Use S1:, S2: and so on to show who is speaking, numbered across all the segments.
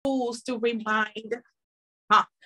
S1: rules to remind.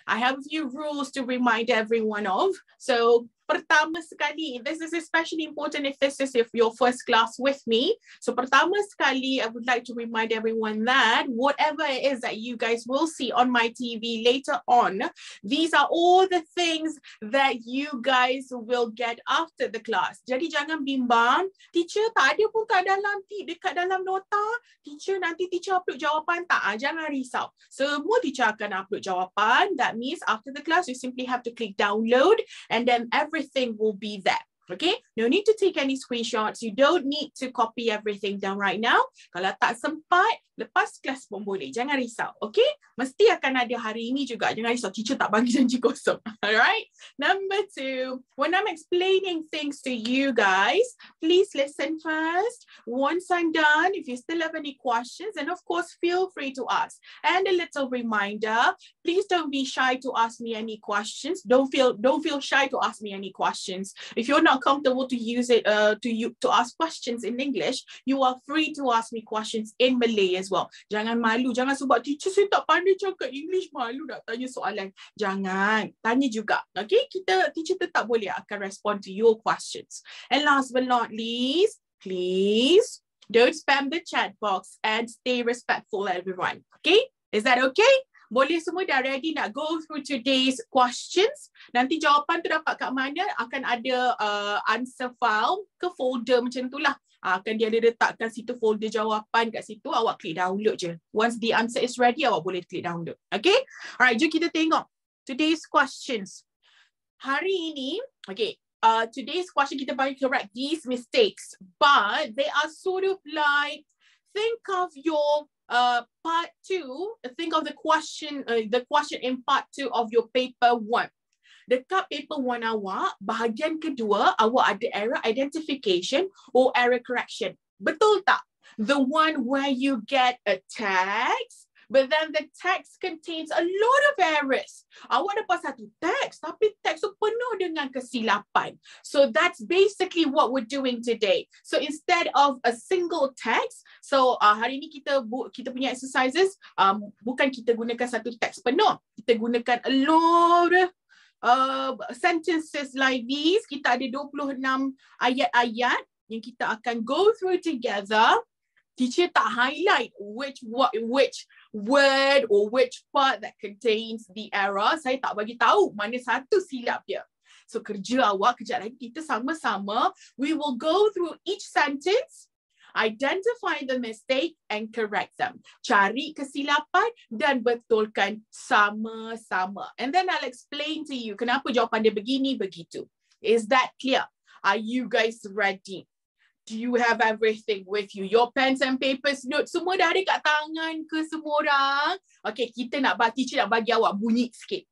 S1: I have a few rules to remind everyone of. So, pertama sekali, this is especially important if this is your first class with me. So, pertama sekali, I would like to remind everyone that whatever it is that you guys will see on my TV later on, these are all the things that you guys will get after the class. Jadi jangan bimbang, teacher tak ada pun dekat dalam nota, teacher nanti teacher upload jawapan tak? Jangan risau. Semua teacher akan upload jawapan. That means after the class, you simply have to click download and then everything will be there. Okay, no need to take any screenshots. You don't need to copy everything down right now. Kalau tak sempat, lepas kelas pun boleh. Jangan risau. Okay, mesti akan ada hari ini juga. Jangan risau, teacher tak bagi janji kosong. Alright. Number 2, when I'm explaining things to you guys, please listen first. Once I'm done, if you still have any questions, and of course, feel free to ask. And a little reminder, please don't be shy to ask me any questions. Don't feel shy to ask me any questions. If you're not comfortable to use it to ask questions in English, you are free to ask me questions in Malay as well. Jangan malu, jangan sebab teacher saya tak pandai cakap English, malu nak tanya soalan. Jangan, tanya juga. Okay, teacher tetap boleh akan respond to your questions. And last but not least, please don't spam the chat box and stay respectful, everyone. Okay, is that okay? Boleh semua dah ready nak go through today's questions. Nanti jawapan tu dapat kat mana, akan ada answer file ke folder macam tu lah. Akan dia ada letakkan situ folder jawapan kat situ, awak klik download je. Once the answer is ready, awak boleh klik download. Okay? Alright, jom kita tengok today's questions. Hari ini, okay, today's question kita bagi correct these mistakes, but they are sort of like, think of your part 2, think of the question in part 2 of your paper 1. Dekat paper 1 awak, bahagian kedua, awak ada error identification or error correction. Betul tak? The one where you get a text, but then the text contains a lot of errors. Awak dapat satu teks, tapi teks tu penuh dengan kesilapan. So that's basically what we're doing today. So instead of a single text, so hari ni kita punya exercises, bukan kita gunakan satu teks penuh. Kita gunakan a lot of sentences like these. Kita ada 26 ayat-ayat yang kita akan go through together. Teacher tak highlight which word or which part that contains the error. Saya tak bagi tahu mana satu silap dia. So kerja awak kejap lagi kita sama-sama, we will go through each sentence, identify the mistake and correct them. Cari kesilapan dan betulkan sama-sama. And then I'll explain to you kenapa jawapan dia begini begitu. Is that clear? Are you guys ready? Do you have everything with you? Your pens and papers, notes, semua dah ada kat tangan ke semua orang? Okay, teacher nak bagi awak bunyi sikit.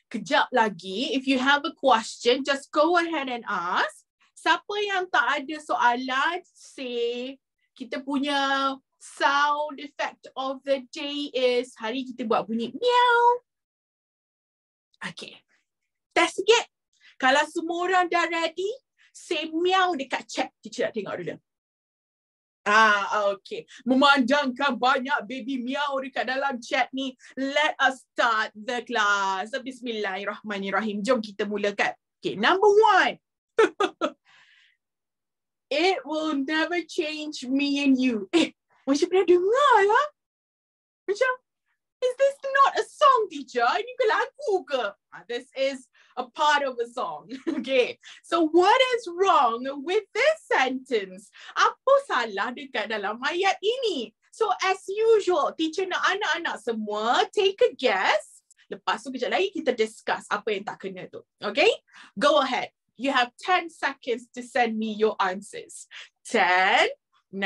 S1: Kejap lagi, if you have a question, just go ahead and ask. Siapa yang tak ada soalan, say, kita punya sound effect of the day is, hari kita buat bunyi meow. Okay, test sikit. Kalau semua orang dah ready, say meow dekat chat. Teacher nak tengok dulu. Okay. Memandangkan banyak baby meow dekat dalam chat ni, let us start the class. Bismillahirrahmanirrahim. Jom kita mulakan. Okay, number 1. It will never change me and you. Macam pernah dengar lah. Macam, is this not a song, teacher? Ini ke lagu ke? This is a part of a song. Okay. So what is wrong with this sentence? Apa salah dekat dalam ayat ini? So as usual, teacher nak anak-anak semua take a guess. Lepas tu kejap lagi kita discuss apa yang tak kena tu. Okay? Go ahead. You have 10 seconds to send me your answers. 10, 9,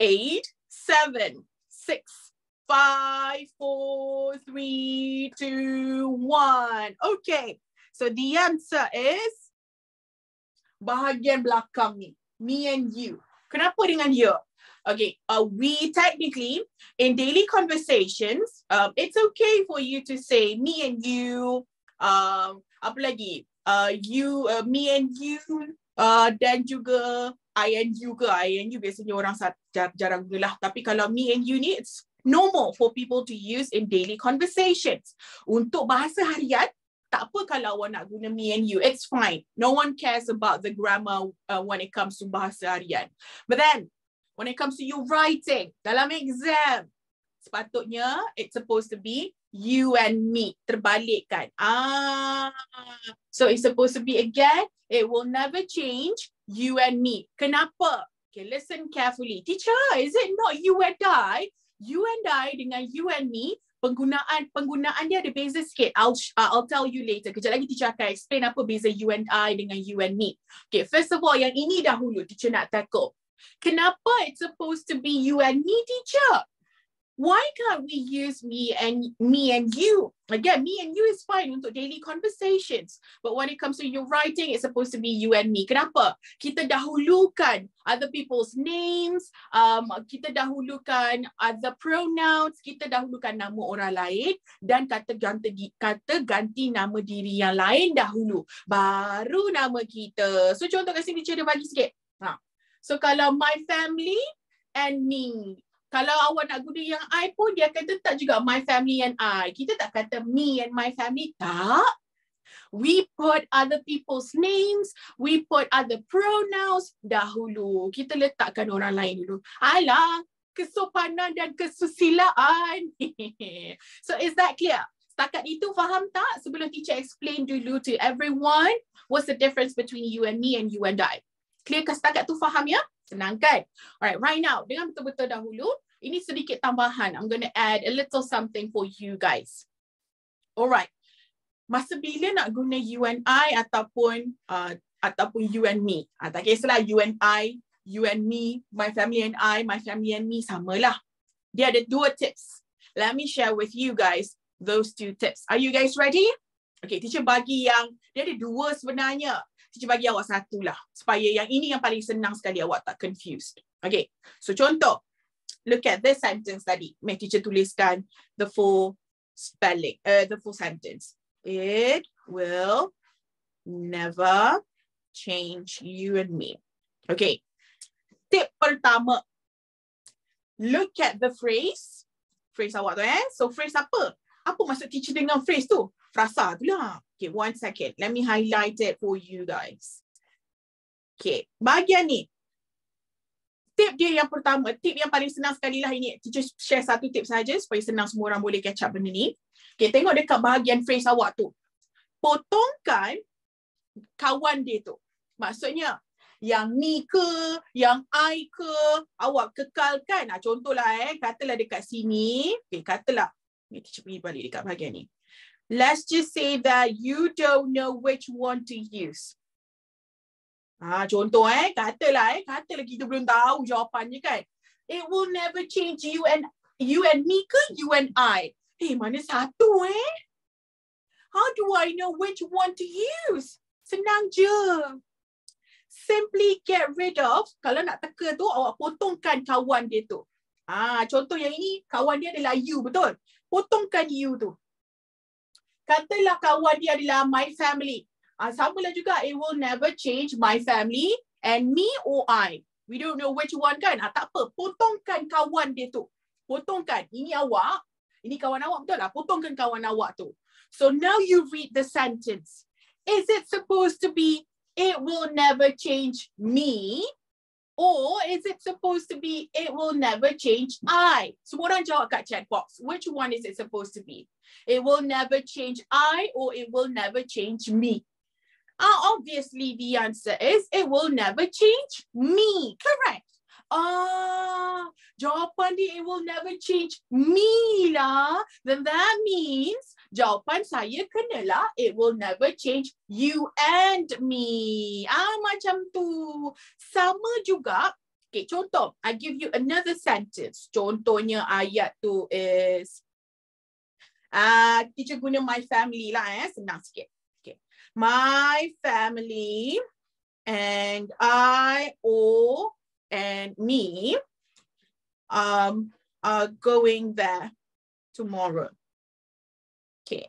S1: 8, 7, 6, 5, 4, 3, 2, 1. Okay. So the answer is bahagian belakang ni. Me and you. Kenapa dengan you? Okay. We technically, in daily conversations, it's okay for you to say me and you. Apa lagi? You, me and you. Dan juga I and you ke. I and you biasanya orang jarang guna lah. Tapi kalau me and you ni, it's normal for people to use in daily conversations. Untuk bahasa harian, tak apa kalau awak nak guna me and you, it's fine. No one cares about the grammar when it comes to bahasa harian. But then, when it comes to you writing, dalam exam, sepatutnya it's supposed to be you and me. Terbalik kan? So it's supposed to be again, it will never change you and me. Kenapa? Okay, listen carefully. Teacher, is it not you and I? You and I dengan you and me, penggunaan dia ada beza sikit. I'll tell you later. Kejap lagi teacher akan explain apa beza you and I dengan you and me. Okay, first of all, yang ini dahulu teacher nak tackle. Kenapa it's supposed to be you and me, teacher? Why can't we use me and you? Again, me and you is fine untuk daily conversations. But when it comes to your writing, it's supposed to be you and me. Kenapa? Kita dahulukan other people's names, kita dahulukan other pronouns, kita dahulukan nama orang lain dan kata ganti nama diri yang lain dahulu. Baru nama kita. So contoh kat sini dia bagi sikit. So kalau my family and me. Kalau awak nak guna yang I pun, dia akan tetap juga my family and I. Kita tak kata me and my family, tak. We put other people's names, we put other pronouns dahulu. Kita letakkan orang lain dulu. Alah, kesopanan dan kesusilaan. So is that clear? Setakat itu faham tak? Sebelum teacher explain dulu to everyone, what's the difference between you and me and you and I? Clear ke setakat tu faham ya? Senang kan? Alright, right now, dengan betul-betul dahulu, ini sedikit tambahan. I'm going to add a little something for you guys. Alright. Masa bila nak guna you and I ataupun you and me. Tak kisahlah you and I, you and me, my family and I, my family and me, samalah. Dia ada 2 tips. Let me share with you guys those 2 tips. Are you guys ready? Okay, teacher bagi yang, dia ada 2 sebenarnya. Teacher bagi awak 1 lah. Supaya yang ini yang paling senang sekali awak tak confused. Okay, so contoh. Look at this sentence tadi. May teacher tuliskan the full spelling, the full sentence. It will never change you and me. Okay. Tip pertama. Look at the phrase. Phrase awak tu So phrase apa? Apa maksud teacher dengan phrase tu? Frasa tu lah. Okay, 1 second. Let me highlight it for you guys. Okay, bahagian ni. Tip dia yang pertama, tip yang paling senang sekali lah ini. Teacher share 1 tip saja supaya senang semua orang boleh catch up benda ni. Okay, tengok dekat bahagian phrase awak tu. Potongkan kawan dia tu. Maksudnya, yang me ke, yang I ke, awak kekalkan. Contohlah katalah dekat sini. Okay, katalah. Teacher pergi balik dekat bahagian ni. Let's just say that you don't know which one to use. Contoh katalah kita belum tahu jawapannya kan. It will never change you and me ke you and I. Mana satu How do I know which one to use? Senang je. Simply get rid of, kalau nak teka tu awak potongkan kawan dia tu. Contoh yang ini kawan dia adalah you, betul? Potongkan you tu. Katalah kawan dia adalah my family. Samalah juga, it will never change my family and me or I. We don't know which one kan? Tak apa, potongkan kawan dia tu. Potongkan. Ini awak, ini kawan awak, betul lah? Potongkan kawan awak tu. So now you read the sentence. Is it supposed to be, it will never change me? Or is it supposed to be, it will never change I? Semua orang jawab kat chat box. Which one is it supposed to be? It will never change I or it will never change me? Obviously, the answer is it will never change me. Correct. Jawapan dia it will never change me lah. Then that means jawapan saya kenalah it will never change you and me. Macam tu. Sama juga. Okay, contoh. I give you another sentence. Contohnya ayat tu is teacher guna my family lah senang sikit. Okay. My family and I and me are going there tomorrow. Okay.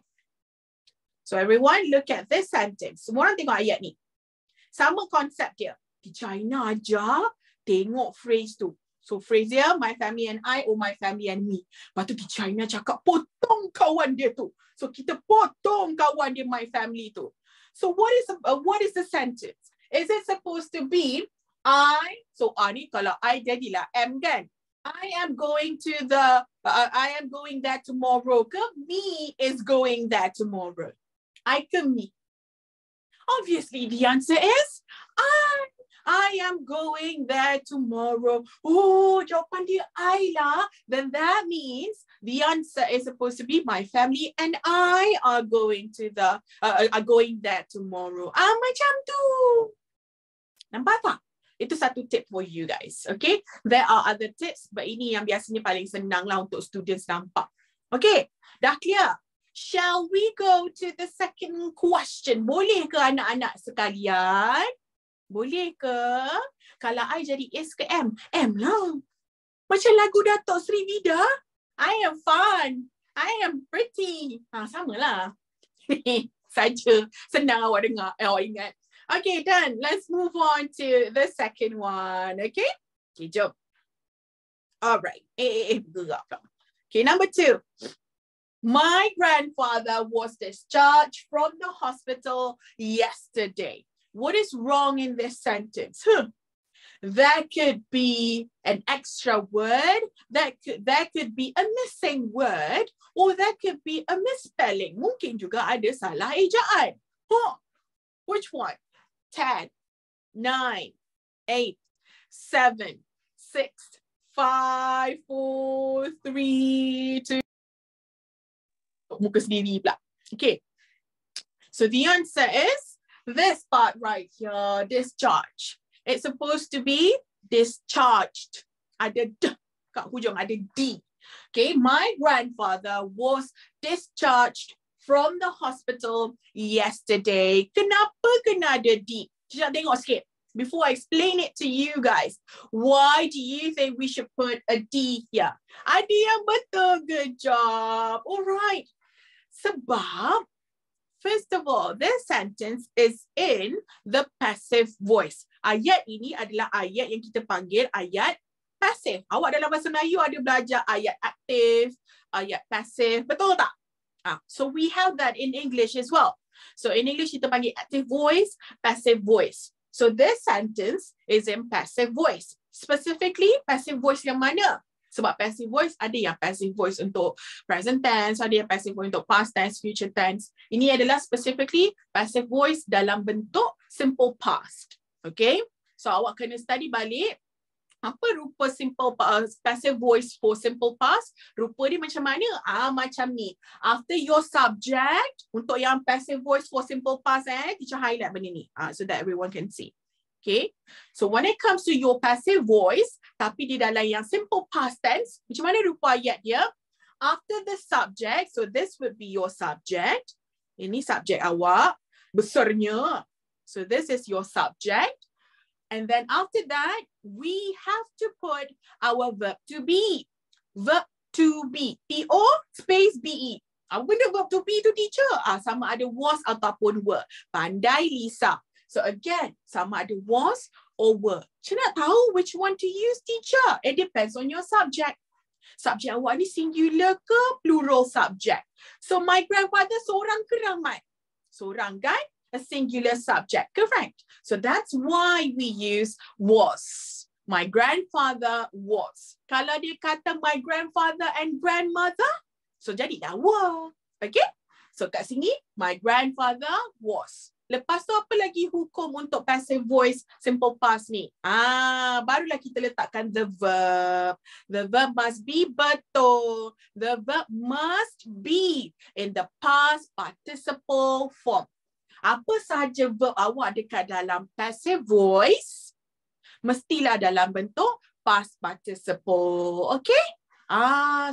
S1: So everyone look at this sentence. Semua orang tengok ayat ni. Sama konsep dia. Teacher Aina ajar tengok phrase tu. So phrase dia, my family and I, or my family and me. Lepas tu teacher Aina cakap, potong kawan dia tu. So kita potong kawan dia, my family tu. So what is the sentence? Is it supposed to be I? So ni kalau I jadilah am kan? I am going there tomorrow. Ke me is going there tomorrow. I ke me. Obviously the answer is I am going there tomorrow. Oh, jawapan dia I lah. Then that means the answer is supposed to be my family and I are going there tomorrow. Macam tu. Nampak tak? Itu satu tip for you guys. Okay. There are other tips, but ini yang biasanya paling senang lah untuk students nampak. Okay. Dah clear? Shall we go to the second question? Boleh ke anak-anak sekalian? Boleh ke? Kalau I jadi S ke M? M lah. Macam lagu Datuk Sri Vida. I am fun. I am pretty. Sama lah. Saja. Senang awak dengar. Awak ingat. Okay, done. Let's move on to the second one. Okay? Okay, jom. Alright. Okay, number 2. My grandfather was discharged from the hospital yesterday. What is wrong in this sentence? That could be an extra word. That could be a missing word. Or that could be a misspelling. Mungkin juga ada salah ejaan. Which one? 10, 9, 8, 7, 6, 5, 4, 3, 2. Muka sendiri pula. Okay. So the answer is this part right here, discharge. It's supposed to be discharged. Ada D kat hujung, ada D. Okay, my grandfather was discharged from the hospital yesterday. Kenapa kena ada D? Kita tengok sikit. Before I explain it to you guys, why do you think we should put a D here? Ada yang betul, good job. Alright. Sebab first of all, this sentence is in the passive voice. Ayat ini adalah ayat yang kita panggil ayat passive. Awak dalam bahasa Melayu ada belajar ayat aktif, ayat passive. Betul tak? So we have that in English as well. So in English kita panggil active voice, passive voice. So this sentence is in passive voice. Specifically, passive voice yang mana? Sebab passive voice, ada yang passive voice untuk present tense, ada yang passive voice untuk past tense, future tense. Ini adalah specifically passive voice dalam bentuk simple past. Okay? So awak kena study balik apa rupa passive voice for simple past. Rupa dia macam mana? Macam ni. After your subject, untuk yang passive voice for simple past, teacher highlight benda ni. So that everyone can see. Okay, so when it comes to your passive voice, tapi di dalam yang simple past tense, macam mana rupa ayat dia? After the subject, so this would be your subject. Ini subjek awak, besarnya. So this is your subject. And then after that, we have to put our verb to be. Verb to be. P-O space B-E. Benda verb to be tu teacher? Sama ada was ataupun were. Pandai Lisa. So again, sama ada was or were. Macam nak tahu which one to use, teacher? It depends on your subject. Subjek awak ni singular ke plural subject? So my grandfather seorang ke ramai? Seorang kan? A singular subject, correct? So that's why we use was. My grandfather was. Kalau dia kata my grandfather and grandmother, so jadilah were. Okay? So kat sini, my grandfather was. Lepas tu apa lagi hukum untuk passive voice simple past ni? Barulah kita letakkan the verb. The verb must be betul. The verb must be in the past participle form. Apa sahaja verb awak dekat dalam passive voice, mestilah dalam bentuk past participle. Okay?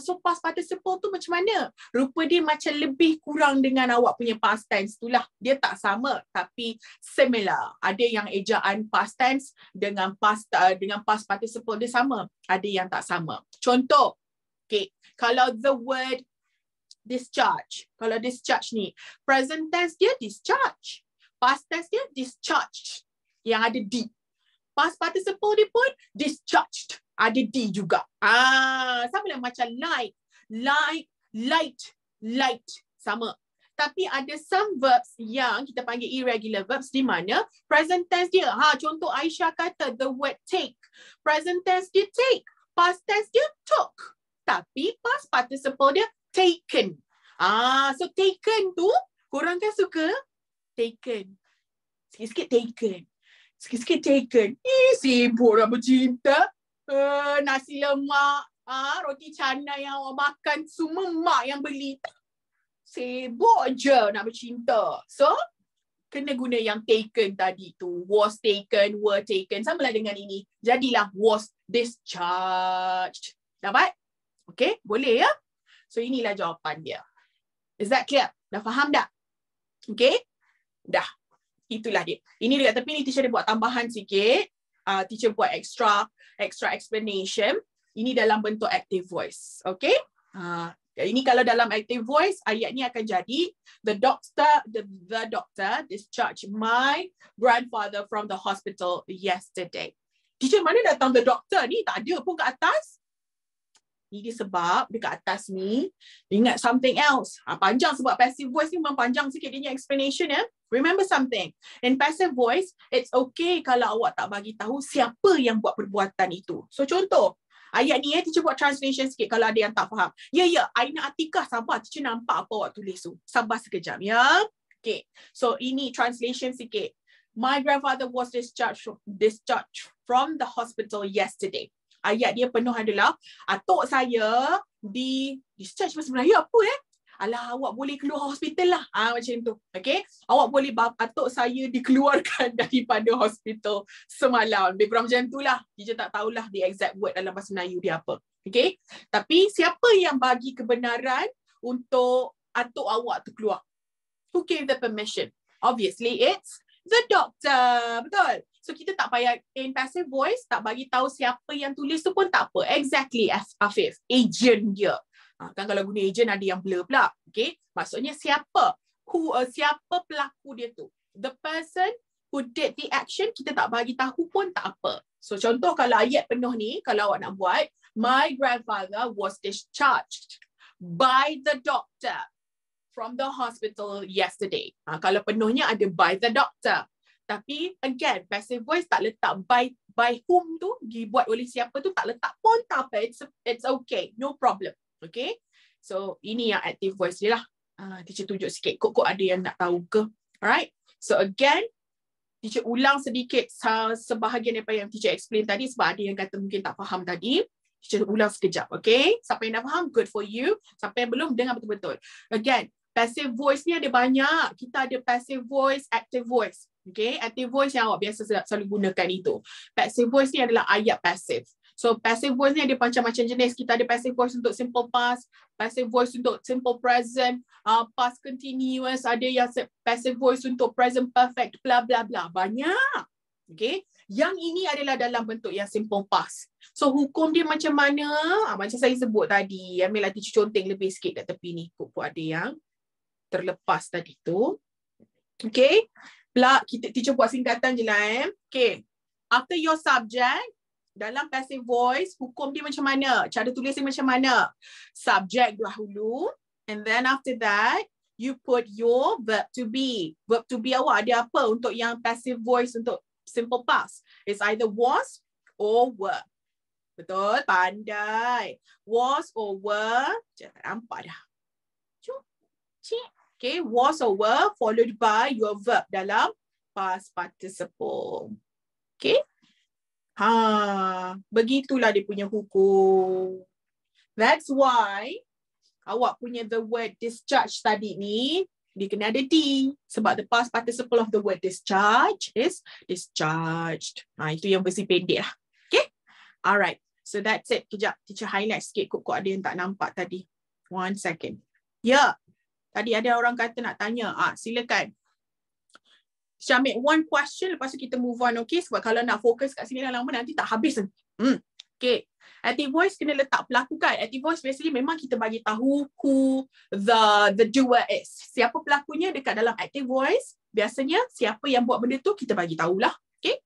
S1: So past participle tu macam mana? Rupa dia macam lebih kurang dengan awak punya past tense tu lah. Dia tak sama tapi similar. Ada yang ejaan past tense dengan past participle dia sama. Ada yang tak sama. Contoh, okay, kalau the word discharge. Kalau discharge ni, present tense dia discharge. Past tense dia discharged. Yang ada D. Past participle dia pun discharged. Ada D juga. Sama lah macam like, light. Sama. Tapi ada some verbs yang kita panggil irregular verbs di mana present tense dia. Contoh Aisyah kata the word take. Present tense dia take. Past tense dia took. Tapi past participle dia taken. So taken tu, korang kan suka taken. Sikit-sikit taken. Sikit-sikit taken. Sibuk nak bercinta. Nasi lemak, roti canai yang awak makan semua mak yang beli. Sibuk je nak bercinta. So, kena guna yang taken tadi tu. Was taken, were taken. Sama lah dengan ini. Jadilah was discharged. Dapat? Okay, boleh ya? So, inilah jawapan dia. Is that clear? Dah faham tak? Okay? Dah. Itulah dia. Ini dekat tepi ni teacher dia buat tambahan sikit. Teacher buat extra explanation. Ini dalam bentuk active voice. Okay? Ini kalau dalam active voice, ayat ni akan jadi the doctor discharged my grandfather from the hospital yesterday. Teacher, mana datang the doctor ni? Tak ada pun kat atas. Ini dia sebab dekat atas ni ingat something else. Panjang sebab passive voice ni memang panjang sikit dia punya explanation ya. Remember something. In passive voice, it's okay kalau awak tak bagi tahu siapa yang buat perbuatan itu. So contoh, ayat ni teacher buat translation sikit kalau ada yang tak faham. Ya, Aina Atikah, sabar. Teacher nampak apa awak tulis tu. Sabar sekejap ya. Okay. So ini translation sikit. My grandfather was discharged from the hospital yesterday. Ayat dia penuh adalah atuk saya di discharge bahasa Melayu apa Alah, awak boleh keluar hospital lah. Macam tu. Okay. Awak boleh atuk saya dikeluarkan daripada hospital semalam. Lebih kurang macam tu lah. Dia tak tahulah the exact word dalam bahasa Melayu dia apa. Okay. Tapi siapa yang bagi kebenaran untuk atuk awak tu keluar? Who gave the permission? Obviously, it's the doctor. Betul? So kita tak payah in passive voice, tak bagi tahu siapa yang tulis tu pun tak apa. Exactly as Afif, agent dia. Kan kalau guna agent ada yang blur pula. Okay? Maksudnya siapa? Siapa pelaku dia tu? The person who did the action, kita tak bagi tahu pun tak apa. So contoh kalau ayat penuh ni, kalau awak nak buat, my grandfather was discharged by the doctor from the hospital yesterday. Kalau penuhnya ada by the doctor. Tapi again, passive voice tak letak by whom tu, dibuat oleh siapa tu tak letak pun tak apa. It's okay. No problem. Okay. So ini yang active voice dia lah. Teacher tunjuk sikit. Kok ada yang nak tahu ke? Alright. So again, teacher ulang sedikit sebahagian daripada yang teacher explain tadi sebab ada yang kata mungkin tak faham tadi. Teacher ulang sekejap. Okay. Siapa yang dah faham, good for you. Siapa yang belum, dengar betul-betul. Again, passive voice ni ada banyak. Kita ada passive voice, active voice. Okay, active voice yang awak biasa selalu gunakan itu. Passive voice ni adalah ayat passive. So passive voice ni ada macam-macam jenis. Kita ada passive voice untuk simple past, passive voice untuk simple present, past continuous, ada yang passive voice untuk present perfect, bla bla bla. Banyak. Okay. Yang ini adalah dalam bentuk yang simple past. So hukum dia macam mana? Macam saya sebut tadi. Ambillah teacher conteng lebih sikit kat tepi ni. Kok ada yang terlepas tadi tu. Okay. Kita teacher buat singkatan je lah. Okay. After your subject, dalam passive voice, hukum dia macam mana? Cara tulis dia macam mana? Subject dahulu. And then after that, you put your verb to be. Verb to be awak ada apa untuk yang passive voice untuk simple past? It's either was or were. Betul? Pandai. Was or were. Jangan tak nampak dah. Okay, was or were followed by your verb dalam past participle. Okay. Begitulah dia punya hukum. That's why awak punya the word discharge tadi ni, dia kena ada D. Sebab the past participle of the word discharge is discharged. Itu yang versi pendek lah. Okay. Alright. So that's it. Kejap. Teacher highlight sikit kok ada yang tak nampak tadi. 1 second. Ya. Tadi ada orang kata nak tanya. Silakan. Syamil, one question lepas tu kita move on, okay? Sebab kalau nak fokus kat sini lama nanti tak habis. Okay. Active voice kena letak pelaku kan. Active voice biasanya memang kita bagi tahu who the doer is. Siapa pelakunya dekat dalam active voice. Biasanya siapa yang buat benda tu kita bagi tahulah. Okay.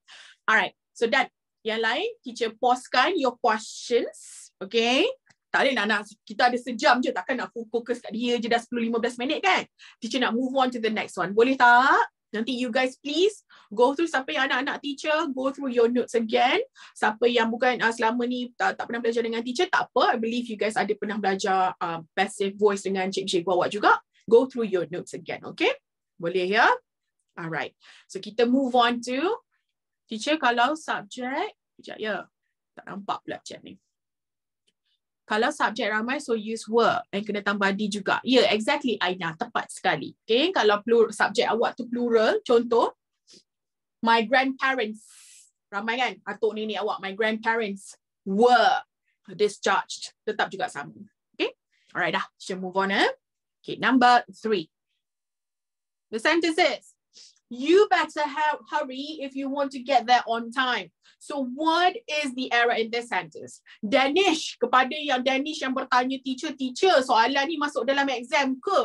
S1: Alright. So done. Yang lain, teacher pauskan your questions. Okay. Tak boleh nak kita ada sejam je, takkan nak fokus kat dia je dah 10-15 minit kan. Teacher nak move on to the next one. Boleh tak? Nanti you guys please go through, siapa yang anak-anak teacher, go through your notes again. Siapa yang bukan selama ni tak pernah belajar dengan teacher, tak apa. I believe you guys ada pernah belajar passive voice dengan cikgu awak juga. Go through your notes again, okay? Boleh ya? Alright. So kita move on to teacher kalau subjek, sekejap ya. Tak nampak pula chat ni. Kalau subjek ramai, so use were. And kena tambah di juga. Yeah, exactly, Aina. Tepat sekali. Okay, kalau subjek awak tu plural, contoh, my grandparents. Ramai kan? Atuk nenek awak, my grandparents were discharged. Tetap juga sama. Okay, alright dah. Kita move on. Okay, number 3. The sentence is, you better hurry if you want to get there on time. So what is the error in this sentence? Danish, kepada yang Danish yang bertanya teacher, soalan ni masuk dalam exam ke?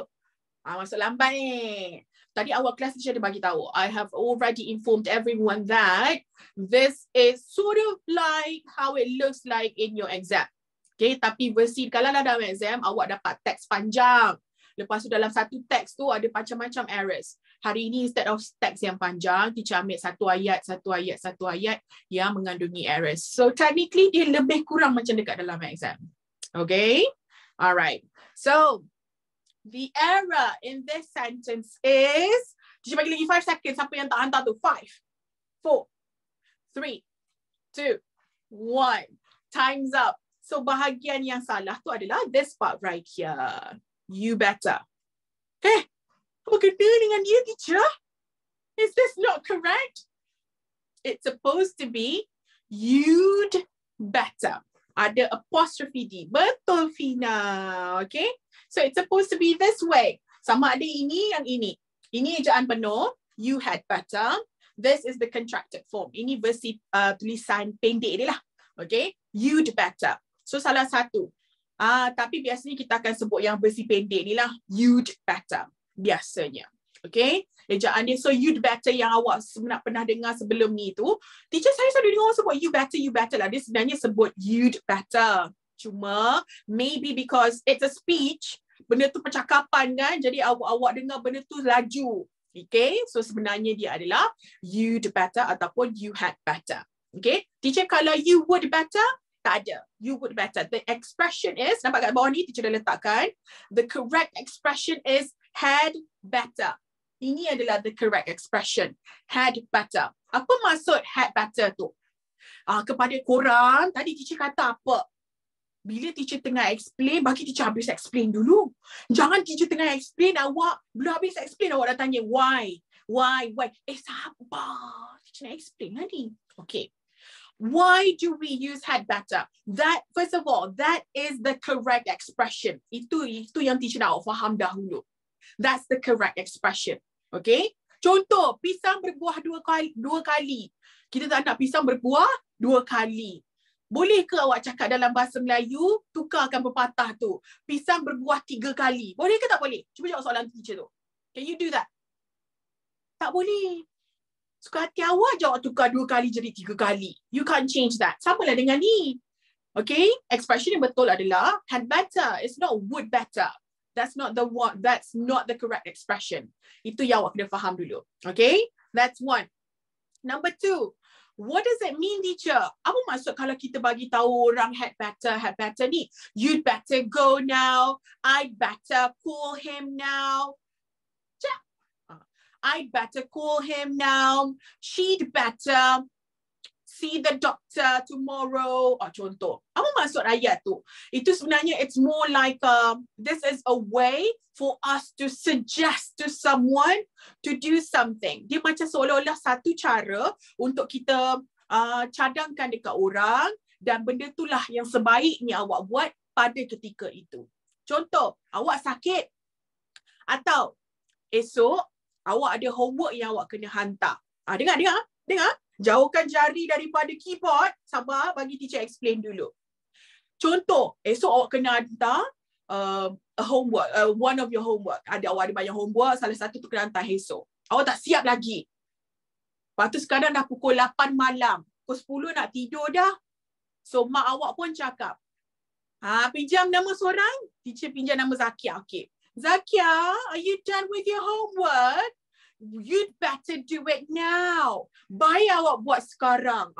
S1: Masuk lambat ni. Tadi awal kelas teacher ada bagi tahu. I have already informed everyone that this is sort of like how it looks like in your exam. Okay, tapi versi kalau dalam exam awak dapat teks panjang. Lepas tu dalam satu teks tu ada macam-macam errors. Hari ini instead of teks yang panjang, teacher ambil satu ayat yang mengandungi errors. So technically dia lebih kurang macam dekat dalam exam. Okay? Alright. So the error in this sentence is, teacher bagi lagi 5 seconds. Siapa yang tak hantar tu? 5, 4, 3, 2, 1. Time's up. So bahagian yang salah tu adalah this part right here. You better. Apa kena dengan dia, teacher? Is this not correct? It's supposed to be you'd better. Ada apostrophe D. Betul, Fina. Okay? So it's supposed to be this way. Sama ada ini yang ini. Ini ejaan penuh. You had better. This is the contracted form. Ini versi tulisan pendek dia lah. Okay? You'd better. So salah satu. Tapi biasanya kita akan sebut yang versi pendek ni lah. You'd better. Biasanya. Okay. Ejaan dia. So you'd better yang awak pernah dengar sebelum ni tu. Teacher saya selalu dengar orang sebut you better lah. Dia sebenarnya sebut you'd better. Cuma maybe because it's a speech. Benda tu percakapan kan. Jadi awak dengar benda tu laju. Okay. So sebenarnya dia adalah you'd better ataupun you had better. Okay. Teacher kalau you would better. Tak ada. You would better. The expression is, nampak kat bawah ni, teacher dah letakkan. The correct expression is had better. Ini adalah the correct expression. Had better. Apa maksud had better tu? Kepada korang, tadi teacher kata apa? Bila teacher tengah explain, bagi teacher habis explain dulu. Jangan teacher tengah explain, awak belum habis explain, awak dah tanya why? Why? Sabar. Teacher nak explain tadi. Okay. Why do we use had better? That, first of all, that is the correct expression. Itu yang teacher nak faham dahulu. That's the correct expression. Okay? Contoh, pisang berbuah dua kali. Kita tak nak pisang berbuah 2 kali. Boleh ke awak cakap dalam bahasa Melayu, tukarkan pepatah tu. Pisang berbuah 3 kali. Boleh ke tak boleh? Cuba jawab soalan teacher tu. Can you do that? Tak boleh. Suka hati awak jawab tukar 2 kali jadi 3 kali. You can't change that. Sama lah dengan ni. Okay? Expression yang betul adalah had better. It's not would better. That's not the one. That's not the correct expression. Itu yang awak kena faham dulu. Okay? That's one. Number 2. What does it mean, teacher? Apa maksud kalau kita bagi tahu orang had better ni? You'd better go now. I'd better call him now. I'd better call him now. She'd better see the doctor tomorrow. Contoh. Apa maksud ayat tu? Itu sebenarnya it's more like this is a way for us to suggest to someone to do something. Dia macam seolah-olah satu cara untuk kita cadangkan dekat orang dan benda itulah yang sebaiknya awak buat pada ketika itu. Contoh, awak sakit atau esok awak ada homework yang awak kena hantar. Dengar. Jauhkan jari daripada keyboard. Sabar, bagi teacher explain dulu. Contoh, esok awak kena hantar a homework, one of your homework. Awak ada banyak homework, salah satu tu kena hantar esok. Awak tak siap lagi. Lepas tu sekarang dah pukul 8 malam. Pukul pukul 10 nak tidur dah. So mak awak pun cakap, pinjam nama seorang, teacher pinjam nama Zakia. Okay. Zakia, are you done with your homework? You'd better do it now. Baik awak buat sekarang.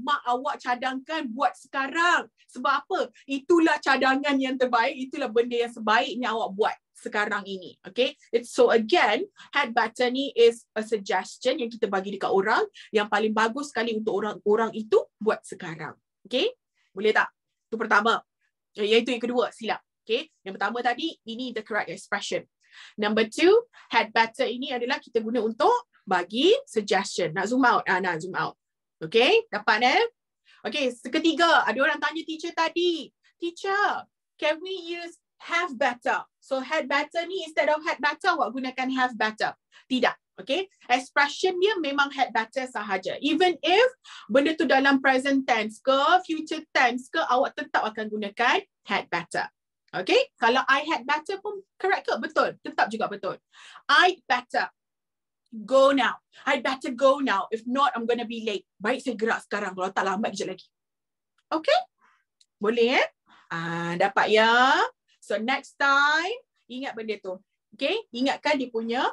S1: Mak awak cadangkan buat sekarang. Sebab apa? Itulah cadangan yang terbaik. Itulah benda yang sebaiknya awak buat sekarang ini. Okay. So again, had better ni is a suggestion yang kita bagi dekat orang yang paling bagus sekali untuk orang-orang itu buat sekarang. Okay. Boleh tak? Itu pertama. Iaitu yang kedua, silap. Okay. Yang pertama tadi, ini the correct expression. Number 2, had better ini adalah kita guna untuk bagi suggestion. Nak zoom out? Nak zoom out. Okay, dapat Okay, ketiga, ada orang tanya teacher tadi. Teacher, can we use have better? So had better ni instead of had better, awak gunakan have better. Tidak. Okay, expression dia memang had better sahaja. Even if benda tu dalam present tense ke, future tense ke, awak tetap akan gunakan had better. Okay, kalau I had better pun correct ke? Betul. Tetap juga betul. I'd better go now. I'd better go now. If not, I'm going to be late. Baik, saya gerak sekarang. Kalau tak lambat kejap lagi. Okay? Boleh dapat ya? So next time, ingat benda tu. Okay? Ingatkan dia punya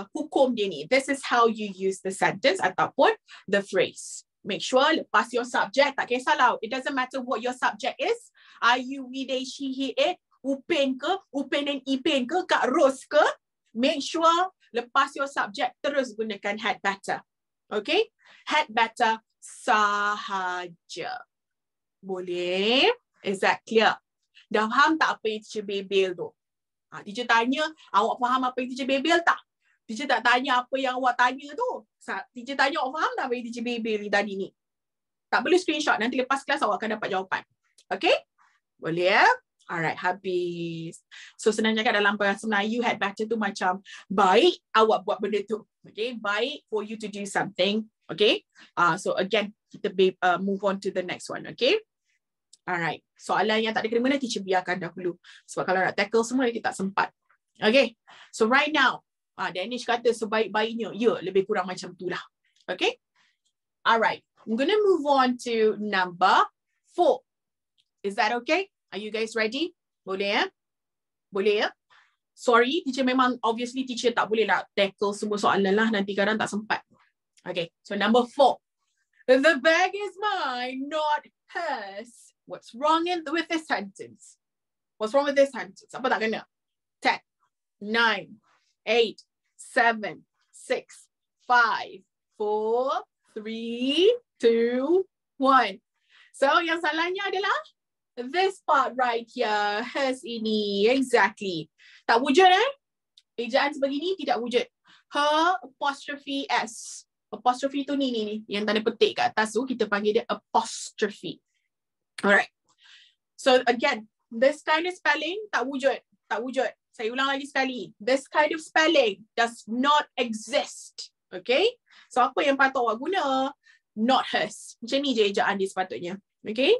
S1: hukum dia ni. This is how you use the sentence ataupun the phrase. Make sure lepas your subject, tak kisahlah. It doesn't matter what your subject is. Are you, we, they, she, he, it, Upin ke, Upin dan Ipin ke, Kak Ros ke. Make sure lepas your subject terus gunakan had better. Okay? Had better sahaja. Boleh? Is that clear? Dah faham tak apa yang teacher bebel tu? Teacher tanya, awak faham apa yang teacher bebel tak? Teacher tak tanya apa yang awak tanya tu. Teacher tanya, awak faham tak apa yang teacher bebel tadi ni? Tak boleh screenshot. Nanti lepas kelas awak akan dapat jawapan. Okay? Boleh ya? Alright, habis. So senang cakap dalam bahasa Melayu, had better tu macam baik awak buat benda tu. Okay? Baik for you to do something. Okay? So again, kita move on to the next one. Okay? Alright. Soalan yang tak ada kena-mena, teacher biarkan dahulu. Sebab kalau nak tackle semua, kita tak sempat. Okay? So right now, Danish kata sebaik-baiknya, ya, lebih kurang macam itulah. Okay? Alright. I'm going to move on to number 4. Is that okay? Are you guys ready? Boleh ya? Boleh ya? Sorry, teacher memang, obviously teacher tak boleh lah tackle semua soalan lah. Nanti kadang tak sempat. Okay. So number 4. The bag is mine, not hers. What's wrong with this sentence? What's wrong with this sentence? Apa tak kena? 10, 9, 8, 7, 6, 5, 4, 3, 2, 1. So yang salahnya adalah this part right here. Hers ini. Exactly. Tak wujud Ejaan sebegini tidak wujud. Her apostrophe S. Apostrophe tu ni. Yang tanda petik kat atas tu kita panggil dia apostrophe. Alright. So again, this kind of spelling tak wujud. Tak wujud. Saya ulang lagi sekali. This kind of spelling does not exist. Okay? So apa yang patut awak guna? Not hers. Macam ni je ejaan dia sepatutnya. Okay?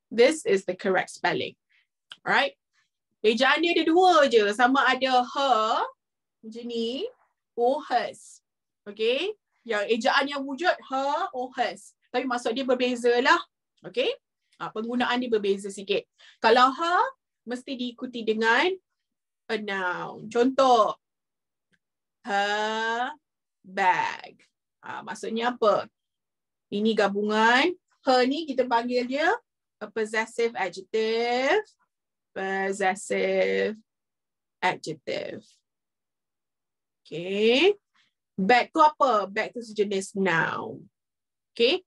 S1: This is the correct spelling. Alright? Ejaan dia ada dua je. Sama ada her, macam ni, or hers. Okay? Yang ejaan yang wujud, her or hers. Tapi maksud dia berbeza lah. Okay? Penggunaan dia berbeza sikit. Kalau her, mesti diikuti dengan a noun. Contoh, her bag. Maksudnya apa? Ini gabungan. Her ni kita panggil dia a possessive adjective. Possessive adjective. Okay. Bag tu apa? Bag tu sejenis noun. Okay.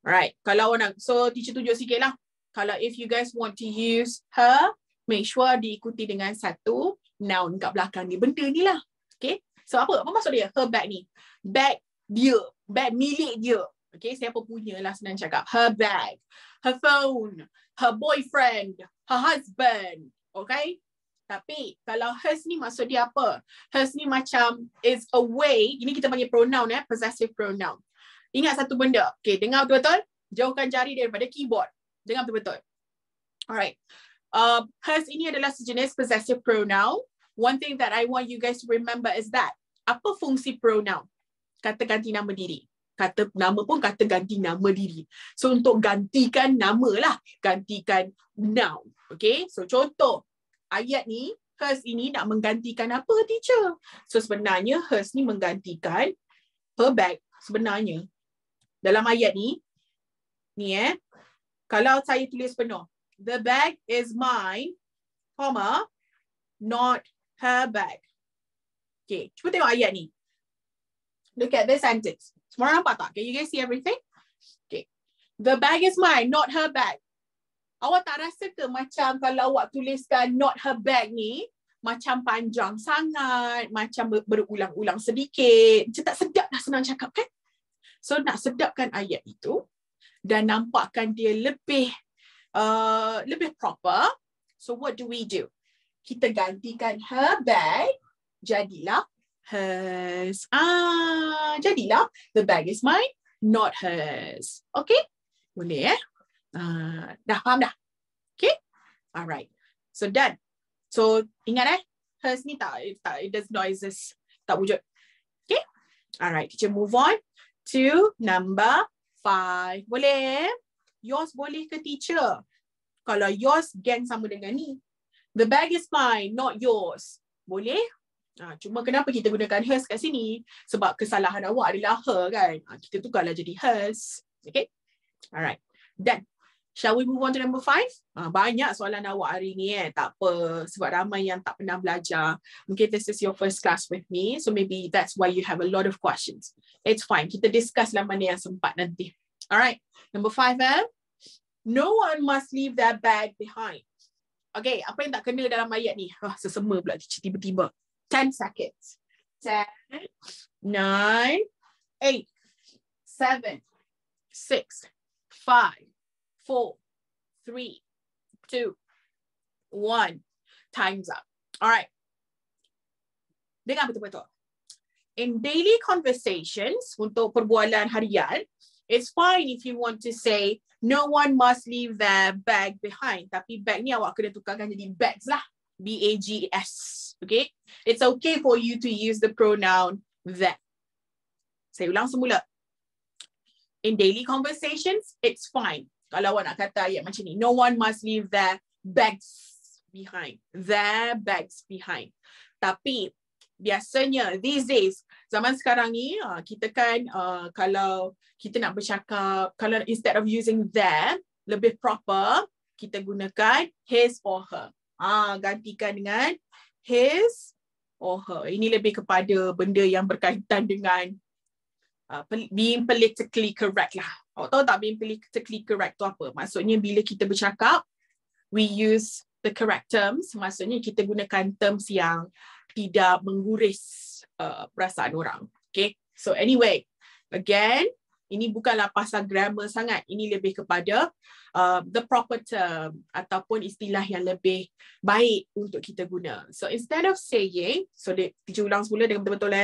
S1: Alright. Kalau nak, so teacher tunjuk sikit lah. Kalau if you guys want to use her, make sure diikuti dengan satu noun kat belakang ni. Benda ni lah. Okay. So apa maksud dia? Her bag ni. Bag dia. Bag milik dia. Okay. Siapa punya lah senang cakap. Her bag. Her phone. Her boyfriend. Her husband. Okay. Tapi kalau hers ni maksud dia apa? Hers ni macam is a way. Ini kita panggil pronoun possessive pronoun. Ingat satu benda. Okay, dengar betul-betul. Jauhkan jari daripada keyboard. Dengar betul-betul. Alright. Hers ini adalah sejenis possessive pronoun. One thing that I want you guys to remember is that. Apa fungsi pronoun? Kata ganti nama diri. Kata nama pun kata ganti nama diri. So untuk gantikan nama lah, gantikan noun. Okay, so contoh ayat ni, hers ini nak menggantikan apa teacher? So sebenarnya hers ni menggantikan her bag. Sebenarnya dalam ayat ni, kalau saya tulis penuh, the bag is mine, comma, not her bag. Okay, cuba tengok ayat ni. Look at this sentence. Semua orang nampak tak? Can you guys see everything? Okay. The bag is mine, not her bag. Awak tak rasa ke macam kalau awak tuliskan not her bag ni, macam panjang sangat, macam berulang-ulang sedikit. Macam tak sedap dah senang cakap kan? So nak sedapkan ayat itu dan nampakkan dia lebih proper. So what do we do? Kita gantikan her bag, jadilah hers. Jadilah the bag is mine, not hers. Okay? Boleh dah faham dah? Okay? Alright. So done. So ingat hers ni it does not exist. Tak wujud. Okay? Alright, teacher move on to number 5. Boleh? Yours boleh ke teacher? Kalau yours gang sama dengan ni. The bag is mine, not yours. Boleh? Cuma kenapa kita gunakan hers kat sini? Sebab kesalahan awak adalah her kan? Kita tukarlah jadi hers. Okay? Alright. Done. Shall we move on to number 5? Banyak soalan awak hari ni tak apa. Sebab ramai yang tak pernah belajar. Mungkin this is your first class with me. So maybe that's why you have a lot of questions. It's fine. Kita discuss lah mana yang sempat nanti. Alright. Number 5. No one must leave their bag behind. Okay. Apa yang tak kena dalam ayat ni? Sesama pula tiba-tiba. 10 seconds. 10, 9, 8, 7, 6, 5, 4, 3, 2, 1. Time's up. All right. Dengar betul-betul. In daily conversations, untuk perbualan harian, it's fine if you want to say, no one must leave their bag behind. Tapi bag ni awak kena tukarkan jadi bags lah. B-A-G-S. Okay? It's okay for you to use the pronoun that. Saya ulang semula. In daily conversations, it's fine. Kalau awak nak kata ayat macam ni, no one must leave their bags behind. Their bags behind. Tapi biasanya, these days, zaman sekarang ni, kita kan, kalau kita nak bercakap, kalau instead of using their, lebih proper, kita gunakan his or her. Gantikan dengan his or her. Ini lebih kepada benda yang berkaitan dengan being politically correct lah. Awak tahu tak being politically correct tu apa? Maksudnya bila kita bercakap, we use the correct terms. Maksudnya kita gunakan terms yang tidak mengguris perasaan orang. Okay? So anyway, again, ini bukanlah pasal grammar sangat. Ini lebih kepada the proper term ataupun istilah yang lebih baik untuk kita guna. So instead of saying, so teacher ulang semula dengan betul-betul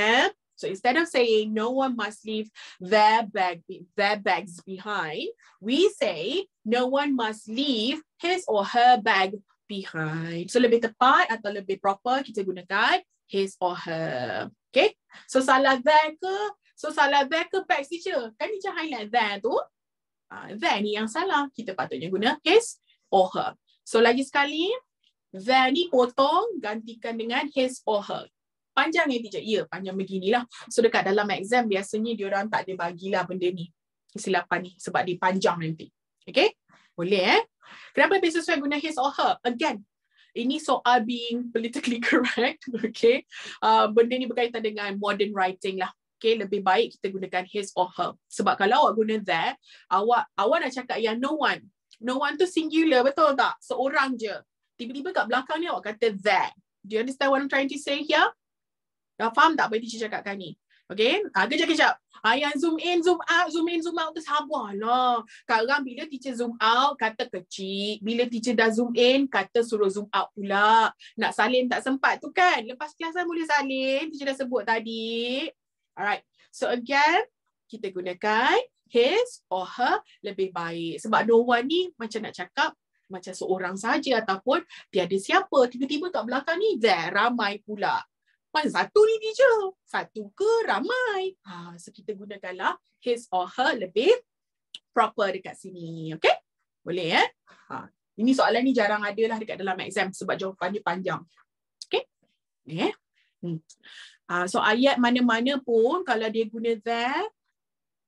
S1: So instead of saying no one must leave their bags behind, we say no one must leave his or her bag behind. So lebih tepat atau lebih proper kita gunakan his or her. Okay? So salah there ke? So salah there ke bags teacher? Kan teacher highlight there tu. There ni yang salah. Kita patutnya guna his or her. So lagi sekali, there ni potong gantikan dengan his or her. Panjang ya teacher? Ya, panjang beginilah. So dekat dalam exam biasanya diorang tak ada bagilah benda ni. Kesilapan ni. Sebab dia panjang nanti. Okay? Boleh Kenapa biasa saya guna his or her? Again, ini soal being politically correct. Okay? Benda ni berkaitan dengan modern writing lah. Okay, lebih baik kita gunakan his or her. Sebab kalau awak guna that, awak nak cakap yang no one. No one tu singular, betul tak? Seorang je. Tiba-tiba kat belakang ni awak kata that. Do you understand what I'm trying to say here? Dah faham tak apa yang teacher cakapkan ni? Okay, kejap-kejap. Yang zoom in, zoom out tu sabarlah. Sekarang bila teacher zoom out, kata kecil. Bila teacher dah zoom in, kata suruh zoom out pula. Nak salin tak sempat tu kan? Lepas kelasan boleh salin. Teacher dah sebut tadi. Alright, so again, kita gunakan his or her lebih baik. Sebab no one ni macam nak cakap, macam seorang saja ataupun tiada siapa. Tiba-tiba kat belakang ni, there, ramai pula. Mana satu ni teacher? Satu ke ramai? So kita gunakanlah his or her lebih proper dekat sini. Okay? Boleh ya? Ini soalan ni jarang ada lah dekat dalam exam sebab jawapannya panjang. Okay? Okay. So ayat mana-mana pun kalau dia guna there,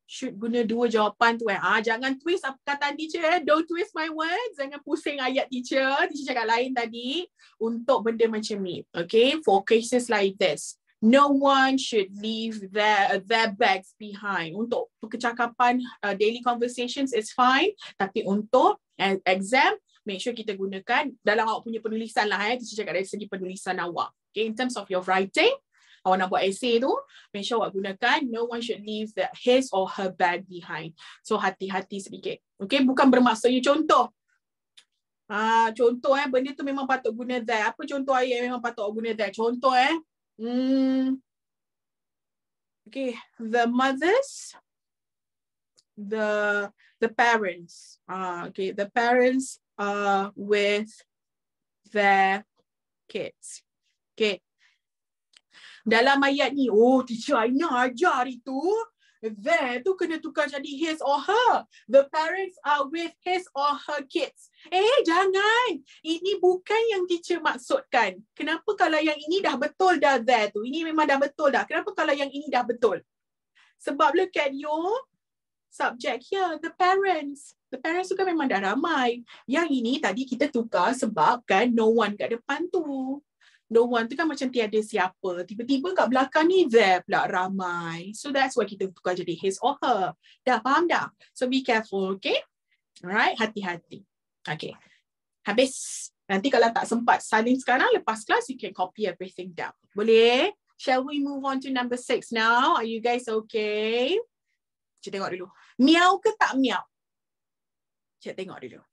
S1: should guna dua jawapan tu. Jangan twist apa kata teacher. Don't twist my words. Jangan pusing ayat teacher. Teacher cakap lain tadi. Untuk benda macam ni. Okay. For cases like this. No one should leave their bags behind. Untuk percakapan daily conversations is fine. Tapi untuk exam, make sure kita gunakan dalam awak punya penulisan lah. Teacher cakap dari segi penulisan awak. Okay. In terms of your writing, awak nak buat essay tu, make sure awak gunakan no one should leave his or her bag behind. So hati-hati sedikit. Okay, bukan bermaksudnya contoh. Contoh benda tu memang patut guna that. Apa contoh ayat memang patut guna that? Contoh okay, the mothers, the parents. Okay, the parents with their kids. Okay. Dalam ayat ni, teacher Aina ajar itu, there tu kena tukar jadi his or her. The parents are with his or her kids. Jangan. Ini bukan yang teacher maksudkan. Kenapa kalau yang ini dah betul dah there tu? Ini memang dah betul dah. Kenapa kalau yang ini dah betul? Sebab look at your subject here, the parents. The parents tu kan memang dah ramai. Yang ini tadi kita tukar sebab kan no one kat depan tu. No one tu kan macam tiada siapa. Tiba-tiba kat belakang ni there pula ramai. So that's why kita tukar jadi his or her. Dah faham dah? So be careful, okay? Alright, hati-hati. Okay. Habis. Nanti kalau tak sempat salin sekarang, lepas kelas you can copy everything down. Boleh? Shall we move on to number 6 now? Are you guys okay? Cik tengok dulu. Miau ke tak miau? Cik tengok dulu.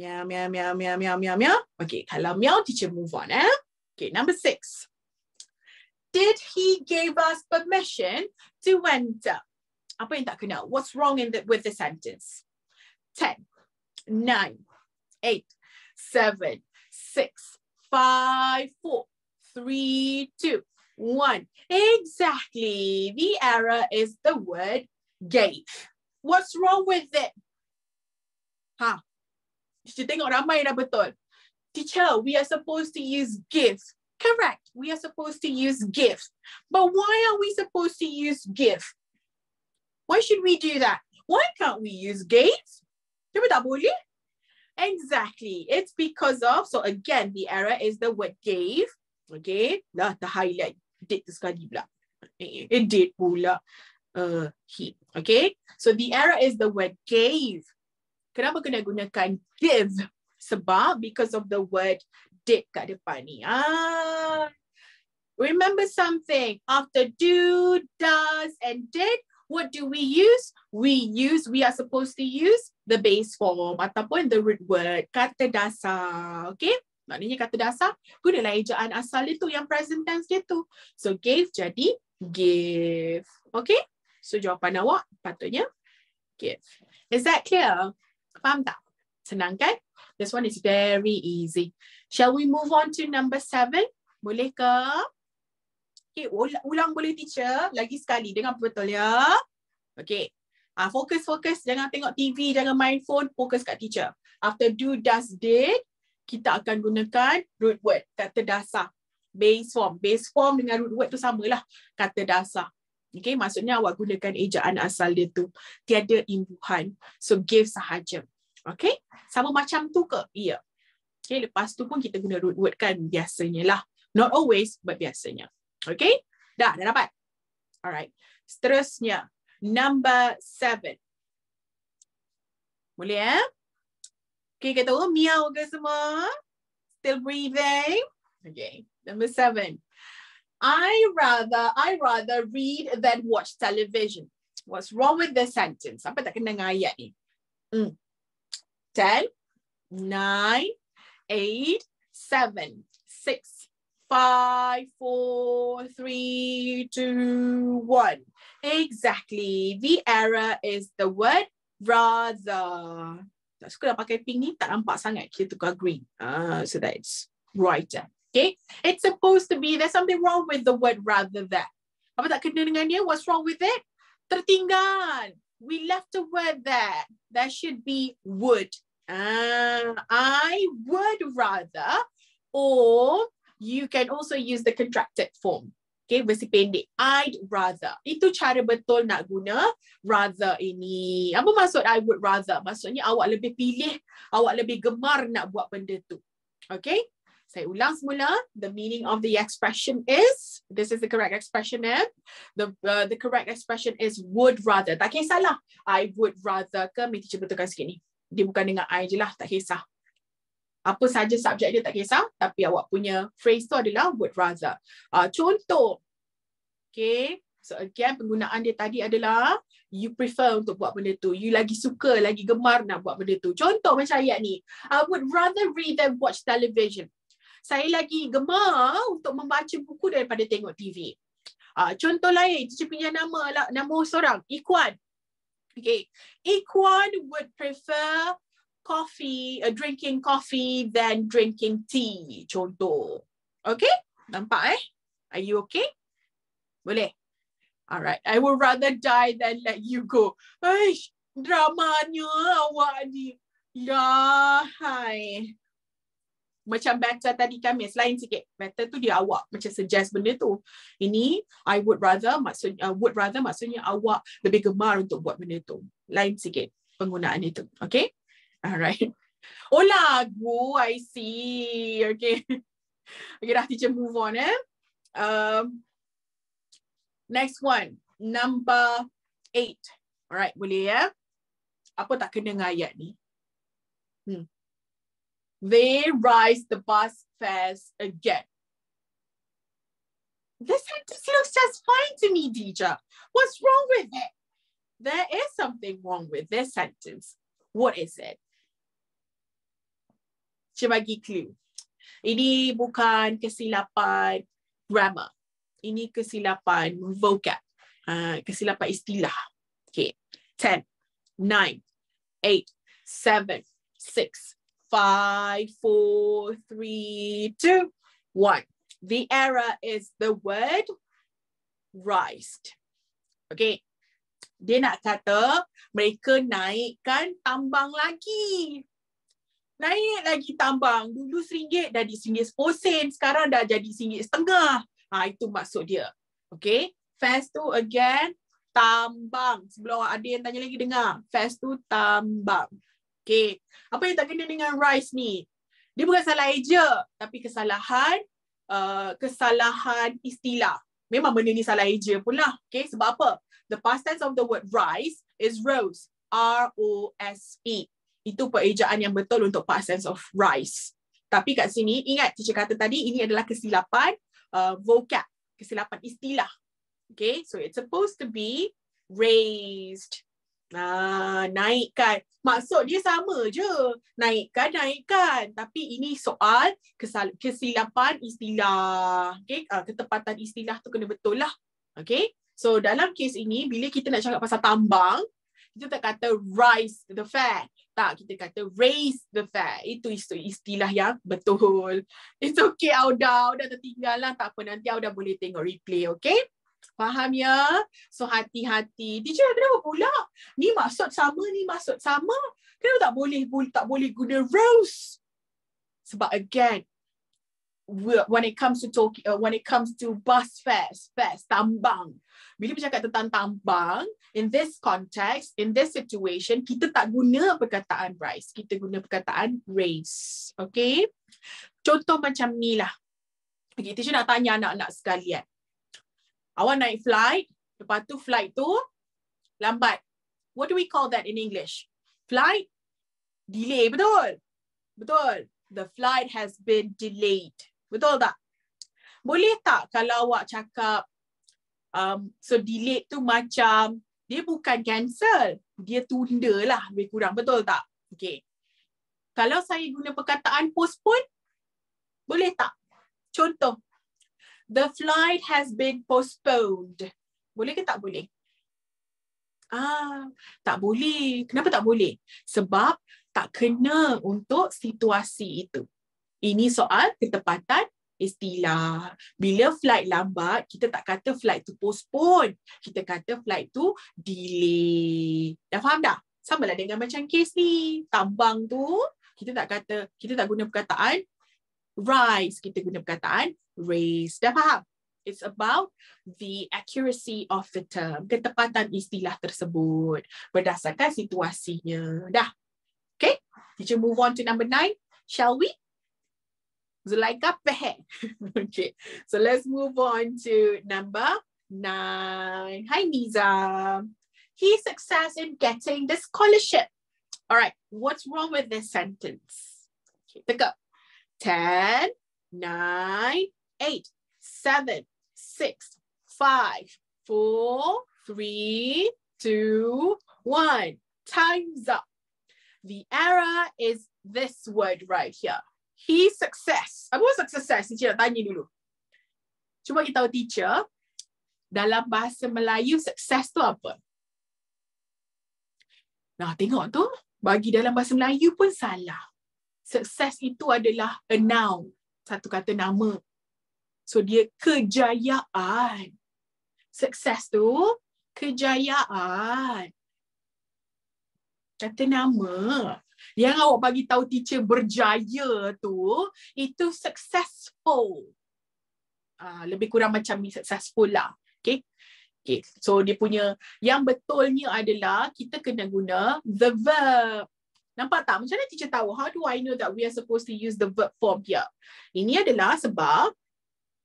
S1: Miau, miau, miau, miau, miau, miau, miau. Okay, kalau miau, teacher move on. Okay, number 6. Did he give us permission to enter? Apa yang tak kena? What's wrong with the sentence? 10, 9, 8, 7, 6, 5, 4, 3, 2, 1. Exactly. The error is the word gave. What's wrong with it? Kita tengok ramai dah betul. Teacher, we are supposed to use give. Correct. We are supposed to use give. But why are we supposed to use give? Why should we do that? Why can't we use gave? Kenapa tak boleh? Exactly. It's because of, so again, the error is the word gave. Okay. Dah highlight. Did tu sekali pula. It did pula. He. Okay. So the error is the word gave. Kenapa kena gunakan give? Sebab because of the word did kat depan ni. Remember something. After do, does, and did, what do we use? We are supposed to use the base form ataupun the root word, kata dasar. Okay? Maknanya kata dasar, gunalah ejaan asal itu yang present tense dia tu. So gave jadi give. Okay? So jawapan awak patutnya give. Is that clear? Faham tak? Senang kan? This one is very easy. Shall we move on to number 7? Boleh ke? Okay, ulang boleh teacher. Lagi sekali, dengar betul ya. Okay. Fokus. Jangan tengok TV, jangan main phone. Fokus kat teacher. After do, does, did, kita akan gunakan root word, kata dasar. Base form. Base form dengan root word tu samalah. Kata dasar. Okay, maksudnya awak gunakan ejaan asal dia tu. Tiada imbuhan. So, give sahaja. Okay, sama macam tu ke? Ya. Okay, lepas tu pun kita guna root word kan biasanya lah. Not always, but biasanya. Okay, dah dapat? Alright. Seterusnya, number 7. Boleh Okay, kita tahu miau ke semua? Still breathing? Okay, number 7. I rather read than watch television. What's wrong with the sentence? Apa tak kena dengan ayat ni? 10, 9, 8, 7, 6, 5, 4, 3, 2, 1. Exactly. The error is the word rather. Tak suka dah pakai pink ni, tak nampak sangat. Kita tukar green. So that's brighter. Okay, it's supposed to be, there's something wrong with the word rather than. Apa tak kena dengan dia? What's wrong with it? Tertinggal. We left a word there. There should be would. I would rather, or you can also use the contracted form. Okay, versi pendek. I'd rather. Itu cara betul nak guna rather ini. Apa maksud I would rather? Maksudnya awak lebih pilih, awak lebih gemar nak buat benda tu. Okay, saya ulang semula. The meaning of the expression is, this is the correct expression. The correct expression is would rather. Tak kisahlah. I would rather ke, mesti cuba betulkan sikit ni. Dia bukan dengan I je lah, tak kisah. Apa saja subjek dia tak kisah, tapi awak punya phrase tu adalah would rather. Contoh. Okay. So again, penggunaan dia tadi adalah you prefer untuk buat benda tu. You lagi suka, lagi gemar nak buat benda tu. Contoh macam ayat ni. I would rather read than watch television. Saya lagi gemar untuk membaca buku daripada tengok TV. Contoh lain, teacher punya nama seorang, Ikhwan. Okay, Ikhwan would prefer drinking coffee than drinking tea. Contoh. Okay, nampak Are you okay? Boleh? Alright, I would rather die than let you go. Aish, dramanya awak ni. Ya, hai. Macam better tadi kami, lain sikit. Better tu dia awak macam suggest benda tu. Ini I would rather maksudnya awak lebih gemar untuk buat benda tu. Lain sikit penggunaan itu. Okay? Alright. Oh, lagu, I see. Okay. Okay, dah teacher move on next one, number 8. Alright, boleh ya? Apa tak kena dengan ayat ni? They rise the bus fares again. This sentence looks just fine to me, teacher. What's wrong with it? There is something wrong with this sentence. What is it? Saya bagi clue. Ini bukan kesilapan grammar. Ini kesilapan vocab. Kesilapan istilah. Okay. 10, 9, 8, 7, 6, 5, 4, 3, 2, 1. The error is the word rised. Okay. Dia nak kata mereka naikkan tambang lagi. Naik lagi tambang. Dulu RM1 jadi RM1.10. Sekarang dah jadi RM1.50. Itu maksud dia. Okay. Fares tu again, tambang. Sebelum ada yang tanya lagi, dengar. Fares tu tambang. Okay. Apa yang tak kena dengan rise ni? Dia bukan salah eja, tapi kesalahan istilah. Memang benda ni salah eja pun lah. Okay. Sebab apa? The past tense of the word rise is rose. R-O-S-E. Itu perejaan yang betul untuk past tense of rise. Tapi kat sini, ingat teacher kata tadi, ini adalah kesilapan vocab. Kesilapan istilah. Okay. So it's supposed to be raised. Naikkan. Maksud dia sama je. Naikkan. Tapi ini soal kesilapan istilah. Okay. Ketepatan istilah tu kena betul lah. Okay. So dalam kes ini, bila kita nak cakap pasal tambang, kita tak kata rise the fare. Tak, kita kata raise the fare. Itu istilah yang betul. It's okay, Auda tertinggal lah. Tak apa, nanti Auda boleh tengok replay. Okay. Faham ya? So hati-hati. Teacher, kenapa pula? Ni maksud sama, ni maksud sama. Kenapa tak boleh guna rose? Sebab again, when it comes to bus fares, tambang. Bila bercakap tentang tambang, in this context, in this situation, kita tak guna perkataan rise. Kita guna perkataan raise. Okay? Contoh macam ni lah. Okay, teacher nak tanya anak-anak sekalian. Awak naik flight, lepas tu flight tu lambat. What do we call that in English? Flight delay, betul? Betul. The flight has been delayed. Betul tak? Boleh tak kalau awak cakap, so delayed tu macam, dia bukan cancel, dia tunda lah lebih kurang, betul tak? Okay. Kalau saya guna perkataan postpone, boleh tak? Contoh. The flight has been postponed. Boleh ke tak boleh? Tak boleh. Kenapa tak boleh? Sebab tak kena untuk situasi itu. Ini soal ketepatan istilah. Bila flight lambat, kita tak kata flight tu postpone. Kita kata flight tu delay. Dah faham dah? Sama lah dengan macam kes ni. Tambang tu, kita tak guna perkataan rise. Kita guna perkataan raise. Dah faham? It's about the accuracy of the term. Ketepatan istilah tersebut. Berdasarkan situasinya. Dah? Okay? Teacher move on to number 9. Shall we? Zulaika pehe. Okay. So let's move on to number 9. Hi, Niza. He's success in getting the scholarship. All right. What's wrong with this sentence? Okay, pick up. 10, 9, 8, 7, 6, 5, 4, 3, 2, 1. Time's up. The error is this word right here. He's success. Apa success? Teacher nak tanya dulu. Cuba kita tahu teacher, dalam bahasa Melayu, sukses tu apa? Nah, tengok tu. Bagi dalam bahasa Melayu pun salah. Sukses itu adalah a noun. Satu kata nama. So, dia kejayaan. Sukses tu, kejayaan. Kata nama. Yang awak bagi tahu teacher berjaya tu, itu successful. Lebih kurang macam ni successful lah. Okay. Okay. So dia punya, yang betulnya adalah kita kena guna the verb. Nampak tak? Macam mana teacher tahu? How do I know that we are supposed to use the verb form here? Ini adalah sebab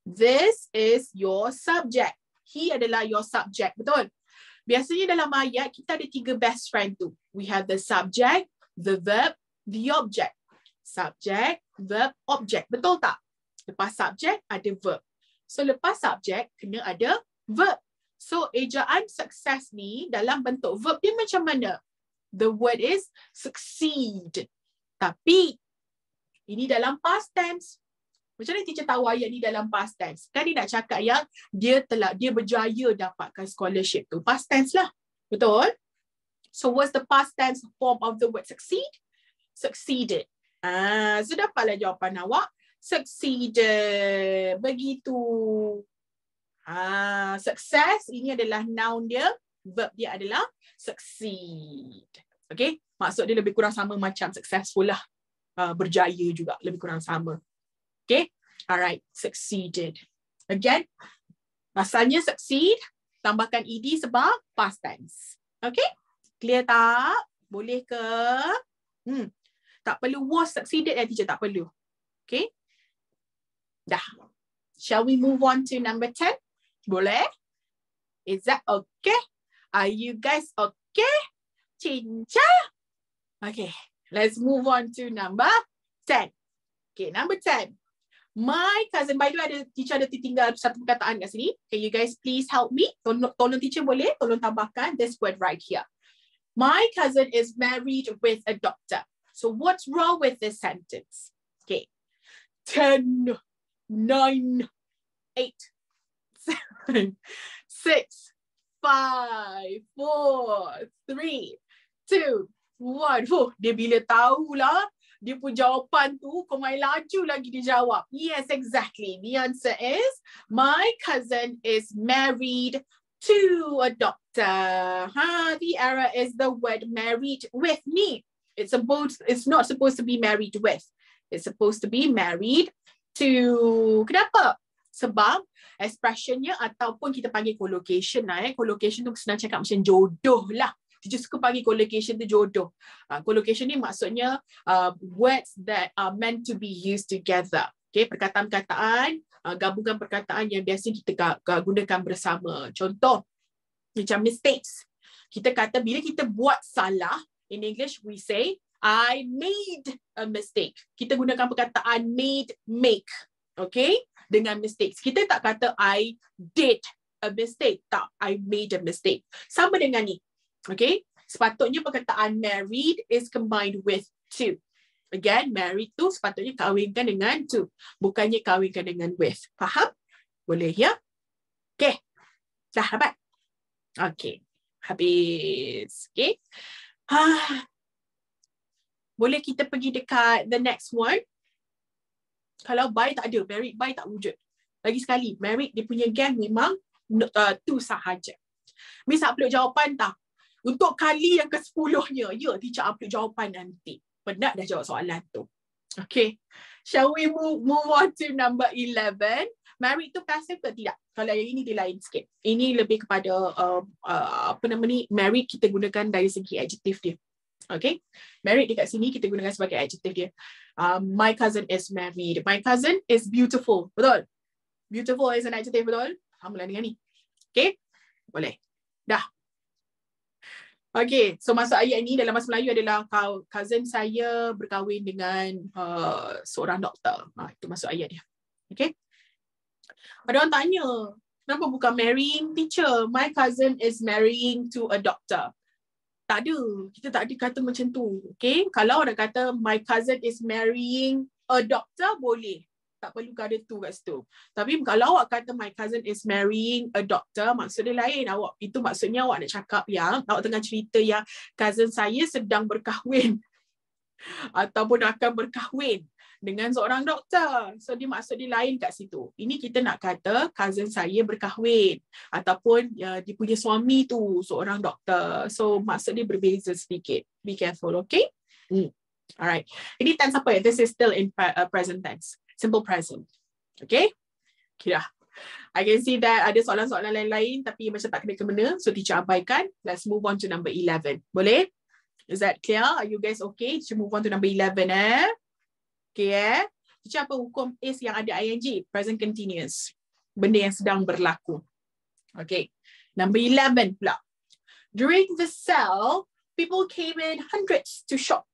S1: this is your subject. He adalah your subject. Betul? Biasanya dalam ayat kita ada 3 best friend tu. We have the subject, the verb, the object. Subject, verb, object. Betul tak? Lepas subject ada verb. So lepas subject kena ada verb. So ejaan sukses ni dalam bentuk verb dia macam mana? The word is succeed. Tapi ini dalam past tense. Macam mana teacher tahu ayat ni dalam past tense? Kan dia nak cakap yang dia berjaya dapatkan scholarship tu. Past tense lah. Betul? So what's the past tense form of the word succeed? Succeeded. So dapatlah jawapan awak. Succeeded. Begitu. Success ini adalah noun dia. Verb dia adalah succeed. Okay? Maksud dia lebih kurang sama macam successful lah. Berjaya juga. Lebih kurang sama. Okay? Alright. Succeeded. Again. Asalnya succeed. Tambahkan ed sebab past tense. Okay? Clear tak? Boleh ke? Tak perlu was succeeded teacher. Tak perlu. Okay? Dah. Shall we move on to number 10? Boleh? Is that okay? Are you guys okay? Cinca? Okay. Let's move on to number 10. Okay, number 10. My cousin, by the way, teacher ada tinggal satu perkataan kat sini. Can you guys please help me? Tolong teacher boleh? Tolong tambahkan this word right here. My cousin is married with a doctor. So what's wrong with this sentence? Okay. 10, 9, 8, 7, 6, 5, 4, 3, 2, 1. Dia bila tahulah dia pun jawapan tu, kau main laju lagi dia jawab. Yes, exactly. The answer is, my cousin is married to a doctor. The error is the word married with me. It's not supposed to be married with. It's supposed to be married to. Kenapa? Sebab expressionnya ataupun kita panggil collocation lah. Collocation tu senang cakap macam jodoh lah. Teacher suka panggil collocation tu jodoh. Collocation ni maksudnya words that are meant to be used together. Okay, perkataan-perkataan, gabungan perkataan yang biasa kita gunakan bersama. Contoh, macam mistakes. Kita kata bila kita buat salah, in English we say, I made a mistake. Kita gunakan perkataan made, make. Okay? Dengan mistakes. Kita tak kata I did a mistake. Tak, I made a mistake. Sama dengan ni. Okay? Sepatutnya perkataan married is combined with to. Again, married tu sepatutnya kahwinkan dengan to. Bukannya kahwinkan dengan with. Faham? Boleh ya? Okay. Dah dapat? Okay. Habis. Okay. Boleh kita pergi dekat the next one? Kalau by tak ada, married by tak wujud. Lagi sekali, married dia punya gang memang tu sahaja. Miss upload jawapan tak? Untuk kali yang ke-10-nya, ya, teacher upload jawapan nanti. Penat dah jawab soalan tu. Okay. Shall we move on to number 11? Married tu passive ke tidak? Kalau yang ini dia lain sikit. Ini lebih kepada apa nama ni? Married kita gunakan dari segi adjektif dia. Okay. Married dekat sini kita gunakan sebagai adjektif dia. My cousin is married. My cousin is beautiful. Betul? Beautiful is an adjective, betul? Sama dengan ni. Okay? Boleh. Dah. Okay, so masuk ayat ni dalam bahasa Melayu adalah cousin saya berkahwin dengan seorang doktor. Itu masuk ayat dia. Okay? Ada orang tanya, kenapa bukan marrying teacher? My cousin is marrying to a doctor. Tak ada. Kita tak ada kata macam tu. Okay? Kalau orang kata my cousin is marrying a doctor, boleh. Tak perlu ada tu kat situ. Tapi kalau awak kata my cousin is marrying a doctor, maksud dia lain. Itu maksudnya awak nak cakap yang awak tengah cerita yang cousin saya sedang berkahwin ataupun akan berkahwin dengan seorang doktor. So dia maksud dia lain kat situ. Ini kita nak kata cousin saya berkahwin ataupun dia punya suami tu seorang doktor. So maksud dia berbeza sedikit. Be careful, okay? Alright. Ini tense apa ya? This is still in present tense. Simple present. Okay? Okay dah. I can see that ada soalan-soalan lain-lain tapi macam tak kena-kena. So teacher abaikan. Let's move on to number 11. Boleh? Is that clear? Are you guys okay? Teacher move on to number 11 Okay Teacher apa hukum is yang ada ing? Present continuous. Benda yang sedang berlaku. Okay. Number 11 pula. During the sale, people came in hundreds to shop.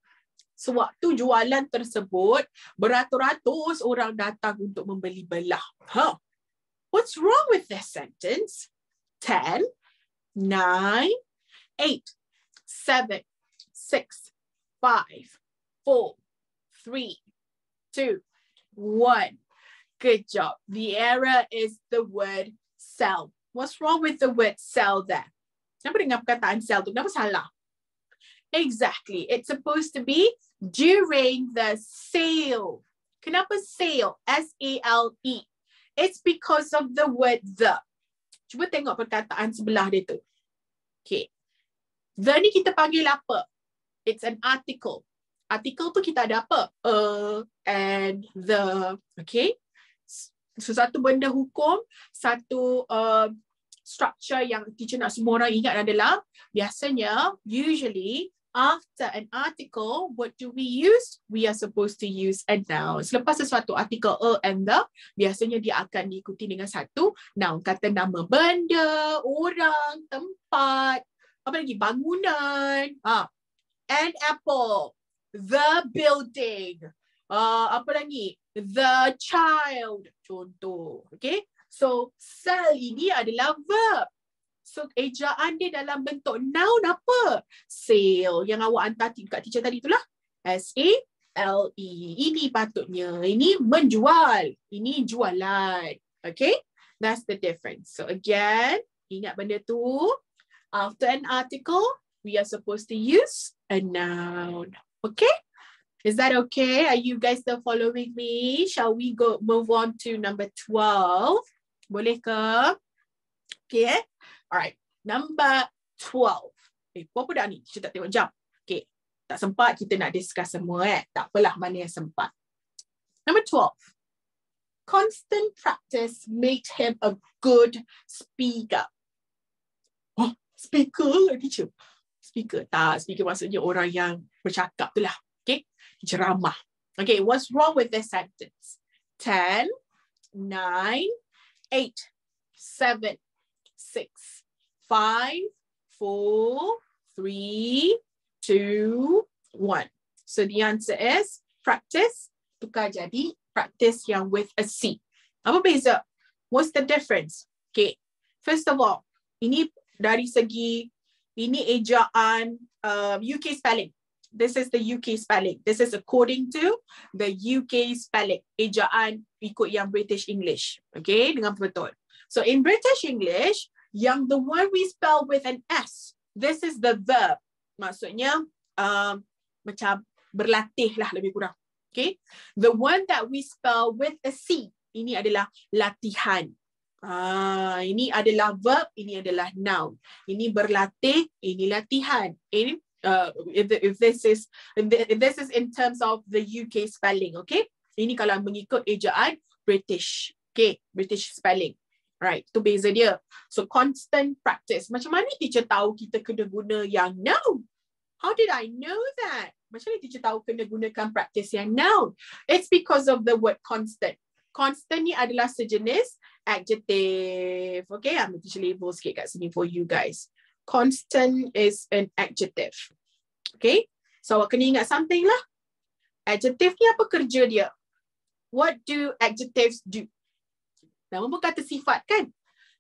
S1: Sewaktu jualan tersebut, beratus-ratus orang datang untuk membeli belah. What's wrong with this sentence? 10, 9, 8, 7, 6, 5, 4, 3, 2, 1. Good job. The error is the word sell. What's wrong with the word sell there? Kenapa dengan perkataan sell tu? Kenapa salah? Exactly. It's supposed to be during the sale. Kenapa sale? S-A-L-E. It's because of the word the. Cuba tengok perkataan sebelah dia tu. Okay. The ni kita panggil apa? It's an article. Article tu kita ada apa? And the. Okay. So satu benda hukum, satu structure yang teacher nak semua orang ingat adalah biasanya, usually, after an article, what do we use? We are supposed to use a noun. Selepas sesuatu artikel and the, biasanya dia akan diikuti dengan satu noun. Kata nama benda, orang, tempat, apa lagi? Bangunan. An apple. The building. Apa lagi? The child. Contoh. Okay? So, sell ini adalah verb. So, ejaan dia dalam bentuk noun apa? Sale. Yang awak hantar kat teacher tadi itulah. S-A-L-E. Ini patutnya. Ini menjual. Ini jualan. Okay? That's the difference. So, again, ingat benda tu. After an article, we are supposed to use a noun. Okay? Is that okay? Are you guys still following me? Shall we move on to number 12? Boleh ke? Okay. Alright. Number 12. Apa dah ni? Kita tak tengok jam. Okay. Tak sempat kita nak discuss semua Tak apalah mana yang sempat. Number 12. Constant practice made him a good speaker. Oh, speaker teacher. Speaker. Tak, speaker maksudnya orang yang bercakap tu lah. Okay. Ceramah. Okay, what's wrong with this sentence? 10, 9, 8, 7, 6, 5, 4, 3, 2, 1. So the answer is practice. Tukar jadi practice yang with a C. Apa beza? What's the difference? Okay. First of all, ini dari segi, ini ejaan UK spelling. This is the UK spelling. This is according to the UK spelling. Ejaan ikut yang British English. Okay, dengan betul. So in British English, yang the one we spell with an S, this is the verb. Maksudnya macam berlatih lah lebih kurang. Okay. The one that we spell with a C, ini adalah latihan. Ini adalah verb, ini adalah noun. Ini berlatih, ini latihan. Ini if this is in terms of the UK spelling, okay? Ini kalau mengikut ejaan British, okay? British spelling. Right, tu beza dia. So constant practice. Macam mana teacher tahu kita kena guna yang noun? How did I know that? Macam mana teacher tahu kena gunakan practice yang noun? It's because of the word constant. Constant ni adalah sejenis adjective. Okay, I'm going to label sikit kat sini for you guys. Constant is an adjective. Okay, so awak kena ingat something lah. Adjective ni apa kerja dia? What do adjectives do? Nama pun kata sifat kan?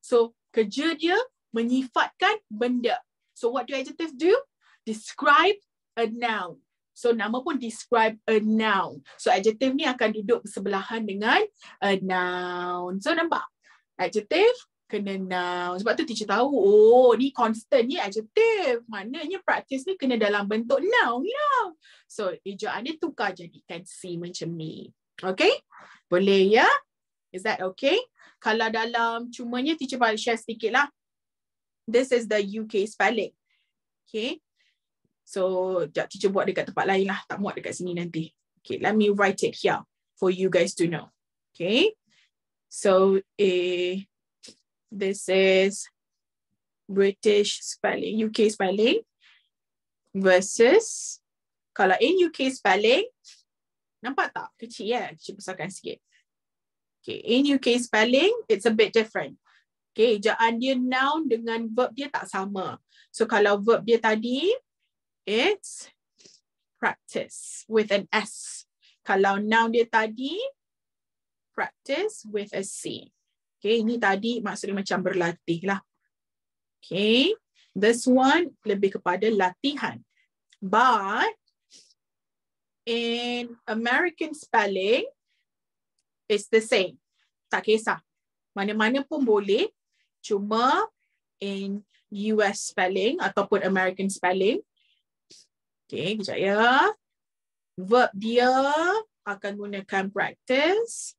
S1: So kerja dia menyifatkan benda. So what do adjectives do? Describe a noun. So nama pun describe a noun. So adjective ni akan duduk bersebelahan dengan a noun. So nampak? Adjective kena noun. Sebab tu teacher tahu, oh ni constant ni adjective. Maknanya practice ni kena dalam bentuk noun lah. So ejaan dia tukar jadikan C macam ni. Okay? Boleh ya? Is that okay? Kalau dalam cumanya teacher balik share sedikit lah. This is the UK spelling. Okay. So teacher buat dekat tempat lain lah. Tak muat dekat sini nanti. Okay, let me write it here for you guys to know. Okay. So this is British spelling, UK spelling versus kalau in UK spelling, nampak tak? Kecil ya? Teacher besarkan sikit. Okay, in UK spelling, it's a bit different. Okay, ejaan dia noun dengan verb dia tak sama. So kalau verb dia tadi, it's practice with an S. Kalau noun dia tadi, practice with a C. Okay, ini tadi maksudnya macam berlatih lah. Okay, this one lebih kepada latihan. But in American spelling, it's the same. Tak kisah. Mana-mana pun boleh. Cuma in US spelling ataupun American spelling. Okay, kejap ya. Verb dia akan gunakan practice.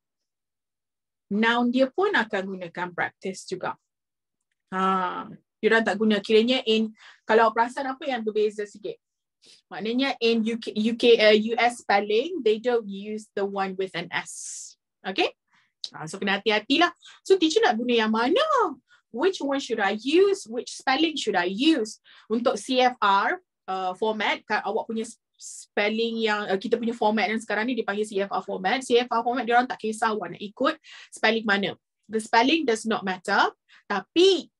S1: Noun dia pun akan gunakan practice juga. Diorang tak guna. Kiranya in, kalau perasan apa yang berbeza sikit. Maknanya in US spelling, they don't use the one with an S. Okay? So kena hati-hatilah. So teacher nak guna yang mana? Which one should I use? Which spelling should I use? Untuk CFR format, awak punya spelling yang kita punya format yang sekarang ni dipanggil CFR format. CFR format diorang tak kisah awak nak ikut spelling mana. The spelling does not matter. Tapi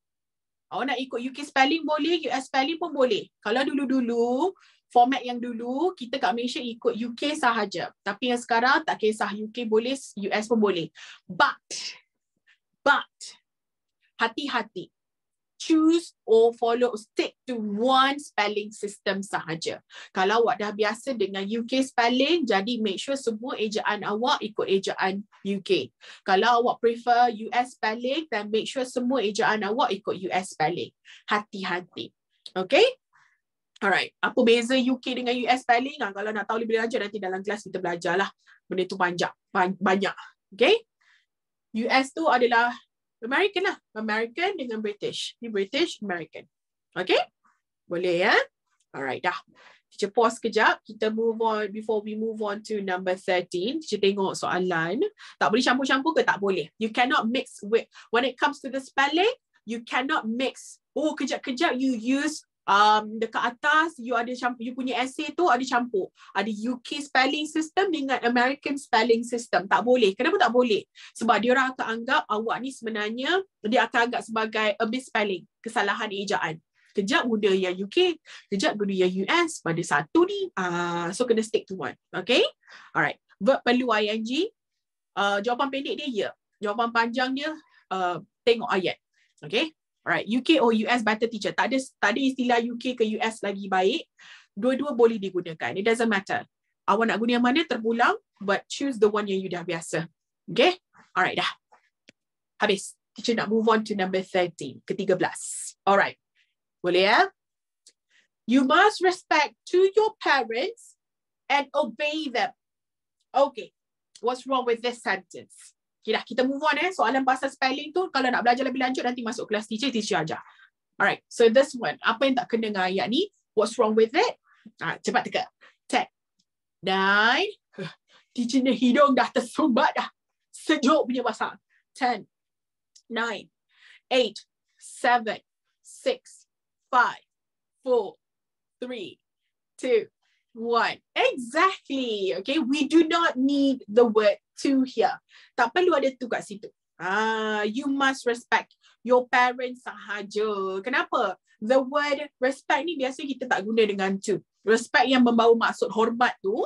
S1: awak nak ikut UK spelling boleh, US spelling pun boleh. Kalau dulu-dulu, format yang dulu, kita kat Malaysia ikut UK sahaja. Tapi yang sekarang tak kisah UK boleh, US pun boleh. But, hati-hati. Choose or follow, stick to one spelling system sahaja. Kalau awak dah biasa dengan UK spelling, jadi make sure semua ejaan awak ikut ejaan UK. Kalau awak prefer US spelling, then make sure semua ejaan awak ikut US spelling. Hati-hati. Okay? Alright. Apa beza UK dengan US spelling? Kalau nak tahu lebih lanjut, nanti dalam kelas kita belajar lah. Benda tu banyak. Okay? US tu adalah American lah. American dengan British. Ni British, American. Okay? Boleh ya? Alright, dah. Teacher pause kejap. Kita move on. Before we move on to number 13. Teacher tengok soalan. Tak boleh campur-campur ke? Tak boleh. You cannot mix with, when it comes to the spelling, you cannot mix. Oh, kejap-kejap you use dekat atas, you ada campur, you punya essay tu ada campur. Ada UK spelling system dengan American spelling system. Tak boleh. Kenapa tak boleh? Sebab dia orang akan anggap awak ni sebenarnya, dia akan anggap sebagai a misspelling, kesalahan ejaan. Kejap guna yang UK, kejap guna yang US, pada satu ni. So kena stick to one. Okay? Alright. Verb perlu ing. Jawapan pendek dia ya. Jawapan panjang dia tengok ayat. Okay? Alright, UK or US better teacher. Tak ada istilah UK ke US lagi baik. Dua-dua boleh digunakan. It doesn't matter. Awak nak guna yang mana terpulang, but choose the one yang you dah biasa. Okay? Alright dah. Habis. Teacher nak move on to number 13. Ke-13. Alright. Boleh ya? You must respect to your parents and obey them. Okay. What's wrong with this sentence? Okay, dah, kita move on soalan pasal spelling tu, kalau nak belajar lebih lanjut nanti masuk kelas teacher ajar. Alright, so this one, apa yang tak kena dengan ayat ni? What's wrong with it? Cepat teka. 10, 9, teacher ni hidung dah tersumbat dah. Sejuk punya bahasa. 10, 9, 8, 7, 6, 5, 4, 3, 2, 1. Exactly. Okay, we do not need the word to here. Tak perlu ada tu kat situ. You must respect your parents sahaja. Kenapa? The word respect ni biasa kita tak guna dengan to. Respect yang membawa maksud hormat tu,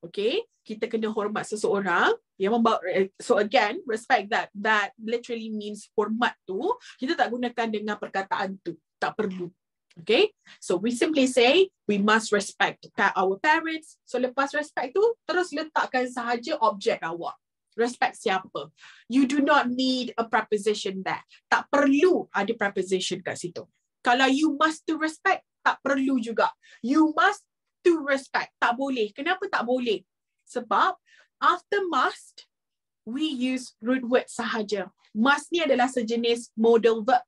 S1: okay, kita kena hormat seseorang yang membawa, so again, respect that literally means hormat tu, kita tak gunakan dengan perkataan tu. Tak perlu. Okay, so we simply say we must respect our parents. So lepas respect tu, terus letakkan sahaja objek awak. Respect siapa? You do not need a preposition there. Tak perlu ada preposition kat situ. Kalau you must to respect, tak perlu juga. You must to respect. Tak boleh. Kenapa tak boleh? Sebab after must, we use root word sahaja. Must ni adalah sejenis modal verb.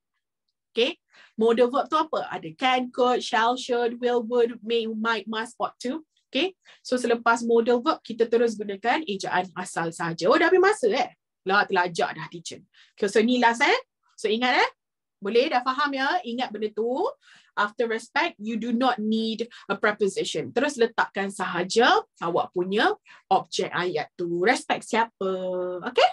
S1: Okay, modal verb tu apa? Ada can, could, shall, should, will, would, may, might, must, ought to. Okay, so selepas modal verb, kita terus gunakan ejaan asal saja. Oh, dah habis masa Lah, terlajak dah teacher. Okay, so ni last So ingat Boleh, dah faham ya? Ingat benda tu. After respect, you do not need a preposition. Terus letakkan sahaja awak punya objek ayat tu. Respect siapa? Okay?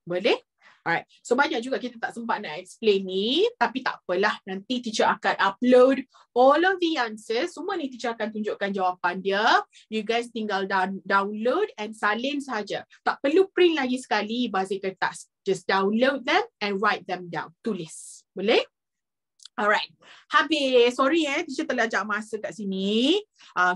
S1: Boleh? Alright, so banyak juga kita tak sempat nak explain ni, tapi tak apalah, nanti teacher akan upload all of the answers. Semua ni teacher akan tunjukkan jawapan dia. You guys tinggal download and salin saja. Tak perlu print lagi sekali bazir kertas. Just download them and write them down. Tulis. Boleh? Alright, habis. Sorry teacher terlajak masa kat sini.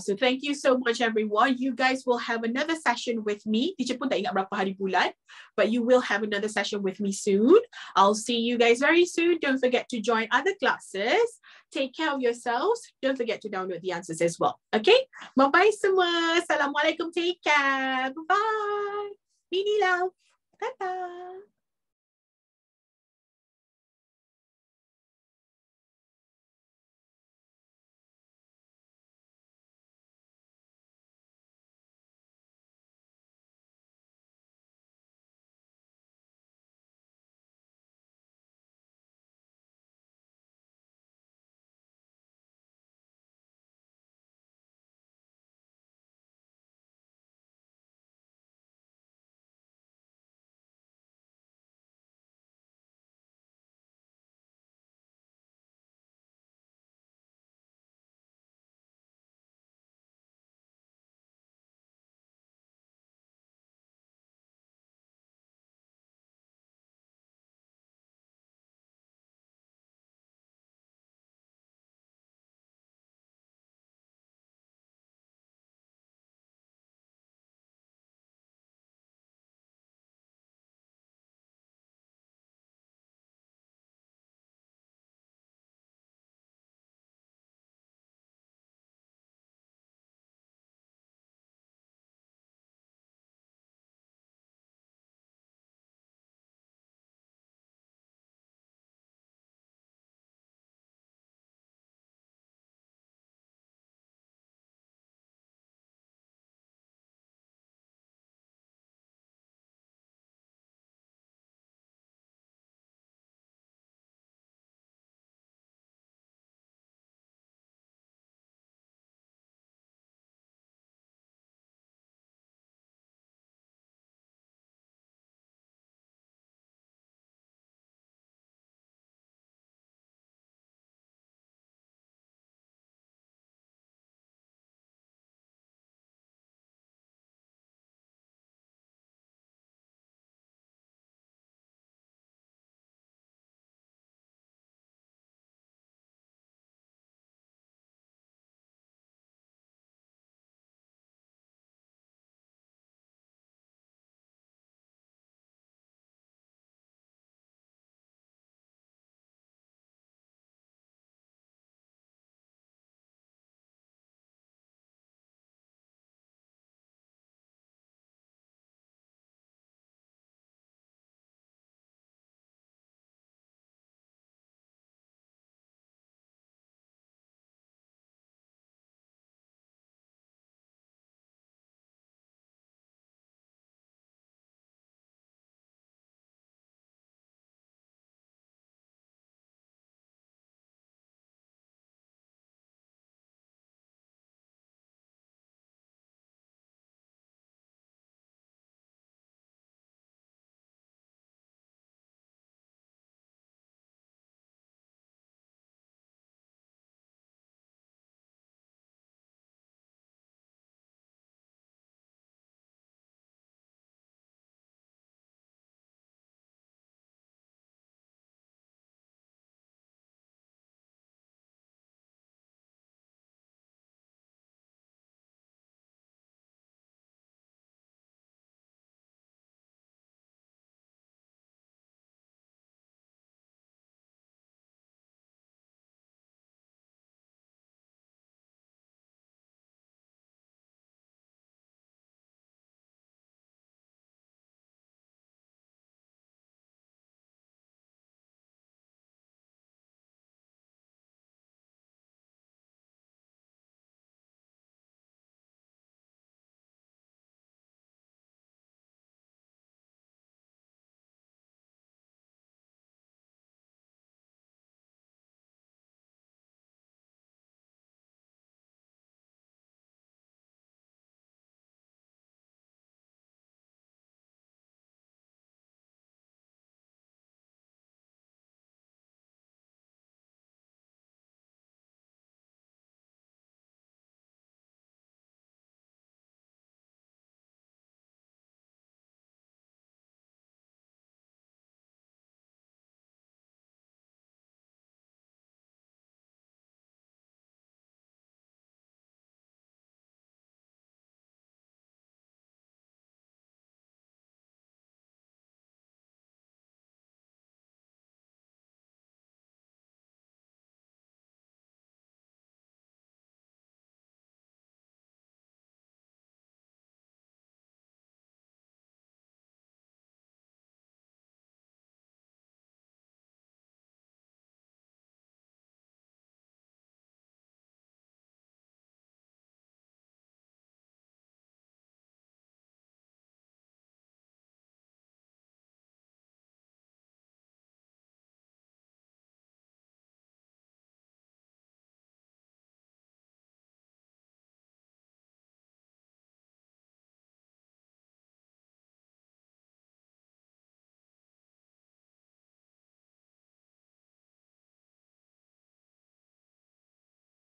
S1: So thank you so much everyone. You guys will have another session with me. Teacher pun tak ingat berapa hari bulan, but you will have another session with me soon. I'll see you guys very soon. Don't forget to join other classes. Take care of yourselves. Don't forget to download the answers as well. Okay? Bye-bye semua. Assalamualaikum. Take care. Bye-bye. Mini love. Ta-ta.